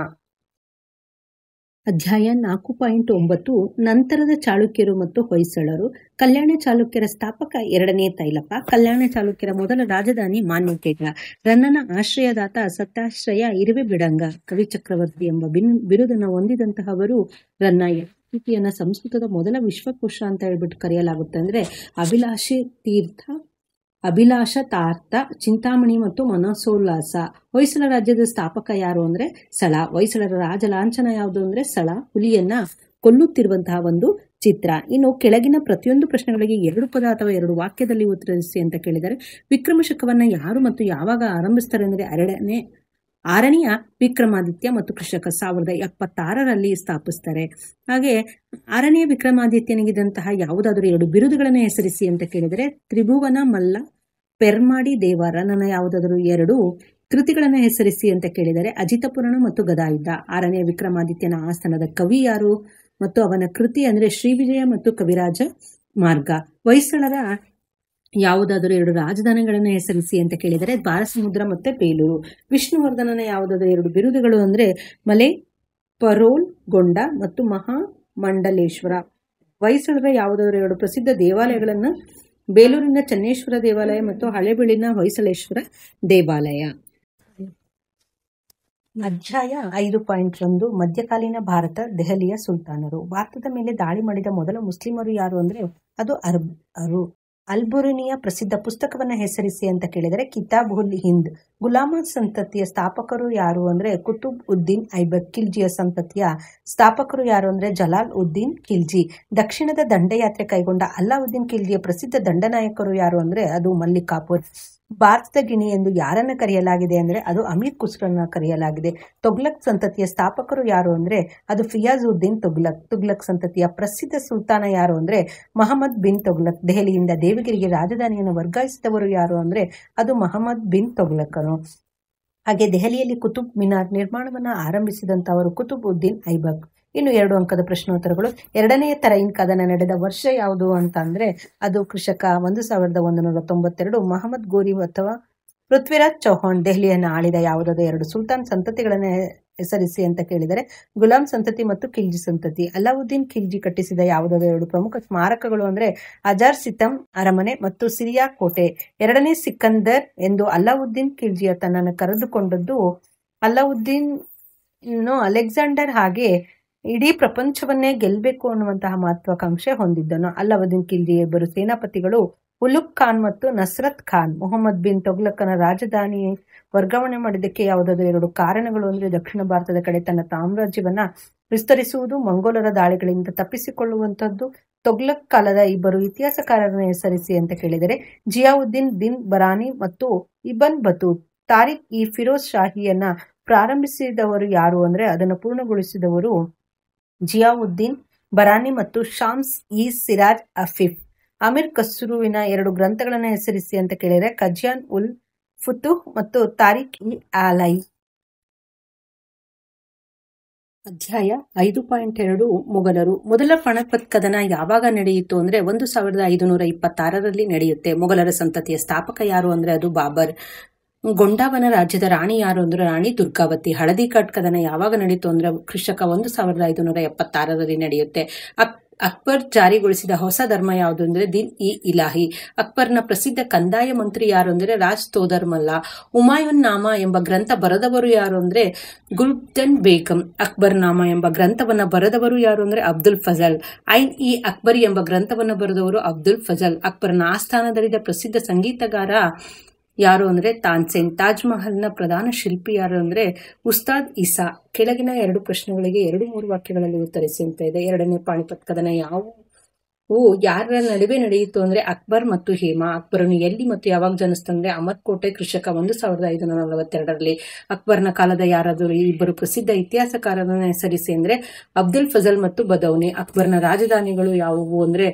ಅಧ್ಯಾಯ 4.9 ನಂತರದ ಚಾಲುಕ್ಯರು ಮತ್ತು ಹೊಯ್ಸಳರು. ಕಲ್ಯಾಣ ಚಾಲುಕ್ಯರ ಸ್ಥಾಪಕ 2ನೇ ತೈಲಪ. ಕಲ್ಯಾಣ ಚಾಲುಕ್ಯರ ಮೊದಲ ರಾಜಧಾನಿ ಮಾನ್ಯಕೇಟ. ರನ್ನನ ಆಶ್ರಯದಾತ ಸತ್ತಾಶ್ರಯ ಇರುವೆ ಬಿಡಂಗ. ಕವಿ ಚಕ್ರವರ್ತಿ ಎಂಬ ಬಿರುದನ್ನು ಹೊಂದಿದಂತಹವರು ರನ್ನ. ಕೃತಿಯನ್ನ ಸಂಸ್ಕೃತದ ಮೊದಲ ವಿಶ್ವಕೋಶ ಅಂತ ಹೇಳ್ಬಿಟ್ಟು ಕರೆಯಲಾಗುತ್ತೆ. ಅಂದ್ರೆ ಅಭಿಲಾಷಿ ತೀರ್ಥ, ಅಭಿಲಾಷ ತಾರ್ಥ, ಚಿಂತಾಮಣಿ ಮತ್ತು ಮನಸೋಲ್ಲಾಸ. ಹೊಯ್ಸಳ ರಾಜ್ಯದ ಸ್ಥಾಪಕ ಯಾರು ಅಂದ್ರೆ ಸಳ. ಹೊಯ್ಸಳರ ರಾಜ ಲಾಂಛನ ಯಾವುದು ಅಂದ್ರೆ ಸಳ, ಹುಲಿಯನ್ನ ಕೊಲ್ಲುತ್ತಿರುವಂತಹ ಒಂದು ಚಿತ್ರ. ಇನ್ನು ಕೆಳಗಿನ ಪ್ರತಿಯೊಂದು ಪ್ರಶ್ನೆಗಳಿಗೆ 2 ಪದ ಅಥವಾ 2 ವಾಕ್ಯದಲ್ಲಿ ಉತ್ತರಿಸಿ ಅಂತ ಕೇಳಿದರೆ ವಿಕ್ರಮ ಶಕವನ್ನ ಯಾರು ಮತ್ತು ಯಾವಾಗ ಆರಂಭಿಸ್ತಾರೆ ಅಂದ್ರೆ 6ನೇ ವಿಕ್ರಮಾದಿತ್ಯ ಮತ್ತು ಕೃಷಕ 1076ರಲ್ಲಿ ಸ್ಥಾಪಿಸ್ತಾರೆ. ಹಾಗೆ 6ನೇ ವಿಕ್ರಮಾದಿತ್ಯನಿಗಿದ್ದಂತಹ ಯಾವುದಾದ್ರೂ 2 ಬಿರುದುಗಳನ್ನು ಹೆಸರಿಸಿ ಅಂತ ಕೇಳಿದರೆ ತ್ರಿಭುವನ ಮಲ್ಲ, ಪೆರ್ಮಾಡಿ ದೇವ. ರನ್ನನ ಯಾವುದಾದ್ರೂ 2 ಕೃತಿಗಳನ್ನು ಹೆಸರಿಸಿ ಅಂತ ಕೇಳಿದರೆ ಅಜಿತ ಪುರಾಣ ಮತ್ತು ಗದಾಯುದ್ಧ. 6ನೇ ವಿಕ್ರಮಾದಿತ್ಯನ ಆಸ್ಥಾನದ ಕವಿ ಯಾರು ಮತ್ತು ಅವನ ಕೃತಿ ಅಂದ್ರೆ ಶ್ರೀವಿಜಯ ಮತ್ತು ಕವಿರಾಜ ಮಾರ್ಗ. ಹೊಯ್ಸಳರ ಯಾವುದಾದರೂ 2 ರಾಜಧಾನಿಗಳನ್ನು ಹೆಸರಿಸಿ ಅಂತ ಕೇಳಿದರೆ ಬಾರಸಮುದ್ರ ಮತ್ತೆ ಬೇಲೂರು. ವಿಷ್ಣುವರ್ಧನನ ಯಾವುದಾದರೂ 2 ಬಿರುದುಗಳು ಅಂದ್ರೆ ಮಲೆ ಪರೋಲ್ ಗೊಂಡ ಮತ್ತು ಮಹಾಮಂಡಲೇಶ್ವರ. ಹೊಯ್ಸಳರ ಯಾವುದಾದರೂ 2 ಪ್ರಸಿದ್ಧ ದೇವಾಲಯಗಳನ್ನು ಬೇಲೂರಿನ ಚನ್ನೇಶ್ವರ ದೇವಾಲಯ ಮತ್ತು ಹಳೆಬೀಳಿನ ಹೊಯ್ಸಳೇಶ್ವರ ದೇವಾಲಯ. ಅಧ್ಯಾಯ 5.1 ಮಧ್ಯಕಾಲೀನ ಭಾರತ, ದೆಹಲಿಯ ಸುಲ್ತಾನರು. ಭಾರತದ ಮೇಲೆ ದಾಳಿ ಮಾಡಿದ ಮೊದಲ ಮುಸ್ಲಿಮರು ಯಾರು ಅಂದ್ರೆ ಅದು ಅಲ್ಬುರ್ನಿಯ ಪ್ರಸಿದ್ಧ ಪುಸ್ತಕವನ್ನ ಹೆಸರಿಸಿ ಅಂತ ಕೇಳಿದರೆ ಕಿತಾಬ್ ಉಲ್ ಹಿಂದ್. ಗುಲಾಮ ಸಂತತಿಯ ಸ್ಥಾಪಕರು ಯಾರು ಅಂದ್ರೆ ಕುತುಬ್ ಉದ್ದೀನ್ ಐಬಕ್. ಖಿಲ್ಜಿಯ ಸಂತತಿಯ ಸ್ಥಾಪಕರು ಯಾರು ಅಂದ್ರೆ ಜಲಾಲ್ ಉದ್ದೀನ್ ಖಿಲ್ಜಿ. ದಕ್ಷಿಣದ ದಂಡಯಾತ್ರೆ ಕೈಗೊಂಡ ಅಲ್ಲಾವುದ್ದೀನ್ ಖಿಲ್ಜಿಯ ಪ್ರಸಿದ್ಧ ದಂಡನಾಯಕರು ಯಾರು ಅಂದ್ರೆ ಅದು ಮಲ್ಲಿಕ್ ಕಾಫೂರ್. ಭಾರತದ ಗಿಣಿ ಎಂದು ಯಾರನ್ನ ಕರೆಯಲಾಗಿದೆ ಅಂದ್ರೆ ಅದು ಅಮೀರ್ ಖುಸ್ರನ್ನ ಕರೆಯಲಾಗಿದೆ. ತೊಗ್ಲಕ್ ಸಂತತಿಯ ಸ್ಥಾಪಕರು ಯಾರು ಅಂದ್ರೆ ಅದು ಫಿಯಾಜ್ ಉದ್ದೀನ್ ತುಗ್ಲಕ್. ತುಗ್ಲಕ್ ಸಂತತಿಯ ಪ್ರಸಿದ್ಧ ಸುಲ್ತಾನ ಯಾರು ಅಂದ್ರೆ ಮಹಮ್ಮದ್ ಬಿನ್ ತೊಗ್ಲಕ್. ದೆಹಲಿಯಿಂದ ದೇವಗಿರಿಗೆ ರಾಜಧಾನಿಯನ್ನು ವರ್ಗಾಯಿಸಿದವರು ಯಾರು ಅಂದ್ರೆ ಅದು ಮಹಮ್ಮದ್ ಬಿನ್ ತೊಗ್ಲಕನು. ಹಾಗೆ ದೆಹಲಿಯಲ್ಲಿ ಕುತುಬ್ ಮಿನಾರ್ ನಿರ್ಮಾಣವನ್ನ ಆರಂಭಿಸಿದಂತವರು ಕುತುಬ್ ಉದ್ದೀನ್ ಐಬಕ್. ಇನ್ನು 2 ಅಂಕದ ಪ್ರಶ್ನೋತ್ತರಗಳು. 2ನೇ ತರೈನ್ ಕದನ ನಡೆದ ವರ್ಷ ಯಾವುದು ಅಂತ ಅಂದ್ರೆ ಅದು ಕೃಷಕ 1192. ಮಹಮ್ಮದ್ ಗೋರಿ ಅಥವಾ ಪೃಥ್ವಿರಾಜ್ ಚೌಹಾಣ್ ದೆಹಲಿಯನ್ನು ಆಳಿದ ಯಾವುದಾದ 2 ಸುಲ್ತಾನ್ ಸಂತತಿಗಳನ್ನು ಹೆಸರಿಸಿ ಅಂತ ಕೇಳಿದರೆ ಗುಲಾಂ ಸಂತತಿ ಮತ್ತು ಖಿಲ್ಜಿ ಸಂತತಿ. ಅಲ್ಲಾವುದ್ದೀನ್ ಖಿಲ್ಜಿ ಕಟ್ಟಿಸಿದ ಯಾವುದಾದ 2 ಪ್ರಮುಖ ಸ್ಮಾರಕಗಳು ಅಂದ್ರೆ ಅಜಾರ್ ಸಿತಂ ಅರಮನೆ ಮತ್ತು ಸಿರಿಯಾ ಕೋಟೆ. 2ನೇ ಸಿಕಂದರ್ ಎಂದು ಅಲ್ಲಾವುದ್ದೀನ್ ಖಿಲ್ಜಿಯ ತನ್ನನ್ನು ಕರೆದುಕೊಂಡದ್ದು ಅಲ್ಲಾವುದ್ದೀನ್ ಅಲೆಕ್ಸಾಂಡರ್ ಹಾಗೆ ಇಡೀ ಪ್ರಪಂಚವನ್ನೇ ಗೆಲ್ಲಬೇಕು ಅನ್ನುವಂತಹ ಮಹತ್ವಾಕಾಂಕ್ಷೆ ಹೊಂದಿದ್ದನು. ಅಲ್ಲಾವುದ್ದೀನ್ ಖಿಲ್ಜಿಯ 2 ಸೇನಾಪತಿಗಳು ಉಲುಗ್ ಖಾನ್ ಮತ್ತು ನಸ್ರತ್ ಖಾನ್. ಮೊಹಮ್ಮದ್ ಬಿನ್ ತೊಗ್ಲಕನ ರಾಜಧಾನಿ ವರ್ಗಾವಣೆ ಮಾಡಿದ್ದಕ್ಕೆ ಯಾವುದಾದ್ರೂ 2 ಕಾರಣಗಳು ಅಂದ್ರೆ ದಕ್ಷಿಣ ಭಾರತದ ಕಡೆ ತನ್ನ ಸಾಮ್ರಾಜ್ಯವನ್ನ ವಿಸ್ತರಿಸುವುದು, ಮಂಗೋಲರ ದಾಳಿಗಳಿಂದ ತಪ್ಪಿಸಿಕೊಳ್ಳುವಂತದ್ದು. ತೊಗ್ಲಕ್ ಕಾಲದ 2 ಇತಿಹಾಸಕಾರರನ್ನು ಹೆಸರಿಸಿ ಅಂತ ಕೇಳಿದರೆ ಜಿಯಾವುದ್ದೀನ್ ದಿನ್ ಬರಾನಿ ಮತ್ತು ಇಬನ್ ಬತೂತ್. ತಾರಿಕ್ ಇ ಫಿರೋಜ್ ಶಾಹಿಯನ್ನ ಪ್ರಾರಂಭಿಸಿದವರು ಯಾರು ಅಂದ್ರೆ ಅದನ್ನು ಪೂರ್ಣಗೊಳಿಸಿದವರು ಜಿಯಾವುದ್ದೀನ್ ಬರಾನಿ ಮತ್ತು ಶಾಮ್ಸ್ ಇ ಸಿರಾಜ್ ಅಫೀಫ್. ಅಮೀರ್ ಖಸ್ರುವಿನ 2 ಗ್ರಂಥಗಳನ್ನು ಹೆಸರಿಸಿ ಅಂತ ಕೇಳಿದರೆ ಕಜ್ಯಾನ್ ಉಲ್ ಫುತುಹ್ ಮತ್ತು ತಾರಿಕ್ ಇ ಆಲೈ. ಅಧ್ಯಾಯ 5.2 ಮೊಘಲರು. ಮೊದಲ ಪಾಣಿಪತ್ ಕದನ ಯಾವಾಗ ನಡೆಯಿತು ಅಂದ್ರೆ 1526ರಲ್ಲಿ ನಡೆಯುತ್ತೆ. ಮೊಘಲರ ಸಂತತಿಯ ಸ್ಥಾಪಕ ಯಾರು ಅಂದ್ರೆ ಅದು ಬಾಬರ್. ಗೊಂಡಾವನ ರಾಜ್ಯದ ರಾಣಿ ಯಾರು ಅಂದ್ರೆ ರಾಣಿ ದುರ್ಗಾವತಿ. ಹಳದಿಘಾಟ್ ಕದನ ಯಾವಾಗ ನಡೀತು ಅಂದ್ರೆ ಕ್ರಿಶಕ 1576ರಲ್ಲಿ ನಡೆಯುತ್ತೆ. ಅಕ್ಬರ್ ಜಾರಿಗೊಳಿಸಿದ ಹೊಸ ಧರ್ಮ ಯಾವುದು ಅಂದ್ರೆ ದಿನ್ ಇ ಇಲಾಹಿ. ಅಕ್ಬರ್ನ ಪ್ರಸಿದ್ಧ ಕಂದಾಯ ಮಂತ್ರಿ ಯಾರು ಅಂದ್ರೆ ರಾಜ್ ತೋದರ್ಮಲ್ಲ. ಹುಮಾಯೂನ್ ನಾಮ ಎಂಬ ಗ್ರಂಥ ಬರೆದವರು ಯಾರು ಅಂದ್ರೆ ಗುಲ್ಬದನ್ ಬೇಗಂ. ಅಕ್ಬರ್ ನಾಮ ಎಂಬ ಗ್ರಂಥವನ್ನ ಬರೆದವರು ಯಾರು ಅಂದ್ರೆ ಅಬ್ದುಲ್ ಫಜಲ್. ಐನ್ ಇ ಅಕ್ಬರಿ ಎಂಬ ಗ್ರಂಥವನ್ನ ಬರೆದವರು ಅಬ್ದುಲ್ ಫಜಲ್. ಅಕ್ಬರ್ನ ಆಸ್ಥಾನದಲ್ಲಿದ್ದ ಪ್ರಸಿದ್ಧ ಸಂಗೀತಗಾರ ಯಾರು ಅಂದ್ರೆ ತಾನ್ಸೇನ್. ತಾಜ್ ಮಹಲ್ನ ಪ್ರಧಾನ ಶಿಲ್ಪಿ ಯಾರು ಅಂದ್ರೆ ಉಸ್ತಾದ್ ಇಸಾ. ಕೆಳಗಿನ 2 ಪ್ರಶ್ನೆಗಳಿಗೆ 2-3 ವಾಕ್ಯಗಳಲ್ಲಿ ಉತ್ತರಿಸಿ ಅಂತ ಇದೆ. ಎರಡನೇ ಪಾಣಿಪತ್ ಕದನ ಯಾರ ನಡುವೆ ನಡೆಯಿತು ಅಂದ್ರೆ ಅಕ್ಬರ್ ಮತ್ತು ಹೇಮಾ. ಅಕ್ಬರನು ಎಲ್ಲಿ ಮತ್ತು ಯಾವಾಗ ಜನಿಸ್ತಂದ್ರೆ ಅಮರ್ಕೋಟೆ ಕ್ರಿಶಕ 1542ರಲ್ಲಿ. ಅಕ್ಬರ್ನ ಕಾಲದ ಯಾರಾದರೂ ಇಬ್ಬರು ಪ್ರಸಿದ್ಧ ಇತಿಹಾಸಕಾರರನ್ನ ಹೆಸರಿಸಿ ಅಂದ್ರೆ ಅಬ್ದುಲ್ ಫಜಲ್ ಮತ್ತು ಬದೌನಿ. ಅಕ್ಬರ್ನ ರಾಜಧಾನಿಗಳು ಯಾವುವು ಅಂದ್ರೆ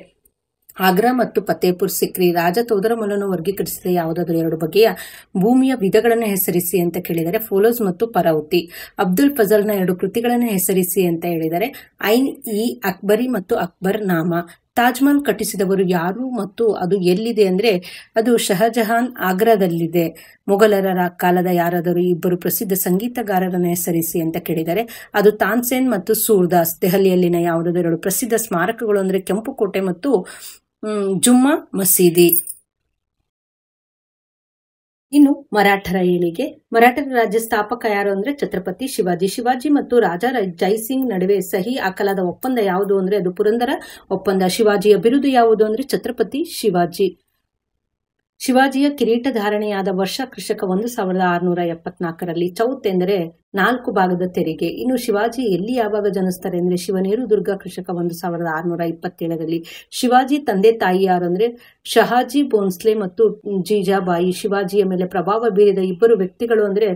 ಆಗ್ರಾ ಮತ್ತು ಫತೇಪುರ್ ಸಿಕ್ರಿ. ರಾಜ ತೋದರಮಲ್ಲನು ವರ್ಗೀಕರಿಸಿದ ಯಾವುದಾದರೂ 2 ಬಗೆಯ ಭೂಮಿಯ ವಿಧಗಳನ್ನು ಹೆಸರಿಸಿ ಅಂತ ಕೇಳಿದರೆ ಫೋಲೋಸ್ ಮತ್ತು ಪರೌತಿ. ಅಬ್ದುಲ್ ಫಜಲ್ನ 2 ಕೃತಿಗಳನ್ನು ಹೆಸರಿಸಿ ಅಂತ ಹೇಳಿದರೆ ಐನ್ ಇ ಅಕ್ಬರಿ ಮತ್ತು ಅಕ್ಬರ್ ನಾಮ. ತಾಜ್ ಮಹಲ್ ಕಟ್ಟಿಸಿದವರು ಯಾರು ಮತ್ತು ಅದು ಎಲ್ಲಿದೆ ಅಂದ್ರೆ ಅದು ಶಹಜಹಾನ್ ಆಗ್ರಾದಲ್ಲಿದೆ. ಮೊಘಲರ ಕಾಲದ ಯಾರಾದರೂ ಇಬ್ಬರು ಪ್ರಸಿದ್ಧ ಸಂಗೀತಗಾರರನ್ನು ಹೆಸರಿಸಿ ಅಂತ ಕೇಳಿದರೆ ಅದು ತಾನ್ಸೇನ್ ಮತ್ತು ಸೂರ್ದಾಸ್. ದೆಹಲಿಯಲ್ಲಿನ ಯಾವುದಾದರೂ 2 ಪ್ರಸಿದ್ಧ ಸ್ಮಾರಕಗಳು ಅಂದ್ರೆ ಕೆಂಪು ಕೋಟೆ ಮತ್ತು ಜುಮ್ಮಾ ಮಸೀದಿ. ಇನ್ನು ಮರಾಠರ ಏಳಿಗೆ. ಮರಾಠರ ರಾಜ್ಯ ಸ್ಥಾಪಕ ಯಾರು ಅಂದ್ರೆ ಛತ್ರಪತಿ ಶಿವಾಜಿ. ಶಿವಾಜಿ ಮತ್ತು ರಾಜಾ ಜೈಸಿಂಗ್ ನಡುವೆ ಸಹಿ ಹಾಕಲಾದ ಒಪ್ಪಂದ ಯಾವುದು ಅಂದ್ರೆ ಅದು ಪುರಂದರ ಒಪ್ಪಂದ. ಶಿವಾಜಿಯ ಬಿರುದು ಯಾವುದು ಅಂದ್ರೆ ಛತ್ರಪತಿ ಶಿವಾಜಿ. ಶಿವಾಜಿಯ ಕಿರೀಟ ಧಾರಣೆಯಾದ ವರ್ಷ ಕ್ರಿಶಕ 1674ರಲ್ಲಿ. ಚೌತ್ ಎಂದರೆ 4 ಭಾಗದ ತೆರಿಗೆ. ಇನ್ನು ಶಿವಾಜಿ ಎಲ್ಲಿ ಯಾವಾಗ ಜನಿಸ್ತಾರೆ ಅಂದ್ರೆ ಶಿವನೇರು ದುರ್ಗ ಕ್ರಿಶಕ 1627ರಲ್ಲಿ. ಶಿವಾಜಿ ತಂದೆ ತಾಯಿ ಯಾರು ಅಂದ್ರೆ ಶಹಾಜಿ ಭೋನ್ಸ್ಲೆ ಮತ್ತು ಜೀಜಾಬಾಯಿ. ಶಿವಾಜಿಯ ಮೇಲೆ ಪ್ರಭಾವ ಬೀರಿದ ಇಬ್ಬರು ವ್ಯಕ್ತಿಗಳು ಅಂದ್ರೆ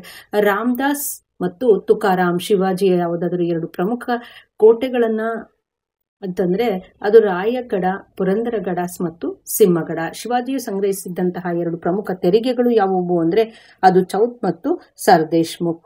ರಾಮದಾಸ್ ಮತ್ತು ತುಕಾರಾಮ್. ಶಿವಾಜಿಯ ಯಾವುದಾದರೂ 2 ಪ್ರಮುಖ ಕೋಟೆಗಳನ್ನ ಅಂತಂದ್ರೆ ಅದು ರಾಯಗಢ, ಪುರಂದರಗಢ ಮತ್ತು ಸಿಂಹಗಢ. ಶಿವಾಜಿಯು ಸಂಗ್ರಹಿಸಿದ್ದಂತಹ 2 ಪ್ರಮುಖ ತೆರಿಗೆಗಳು ಯಾವುವು ಅಂದ್ರೆ ಅದು ಚೌತ್ ಮತ್ತು ಸರ್ದೇಶ್ ಮುಖ್.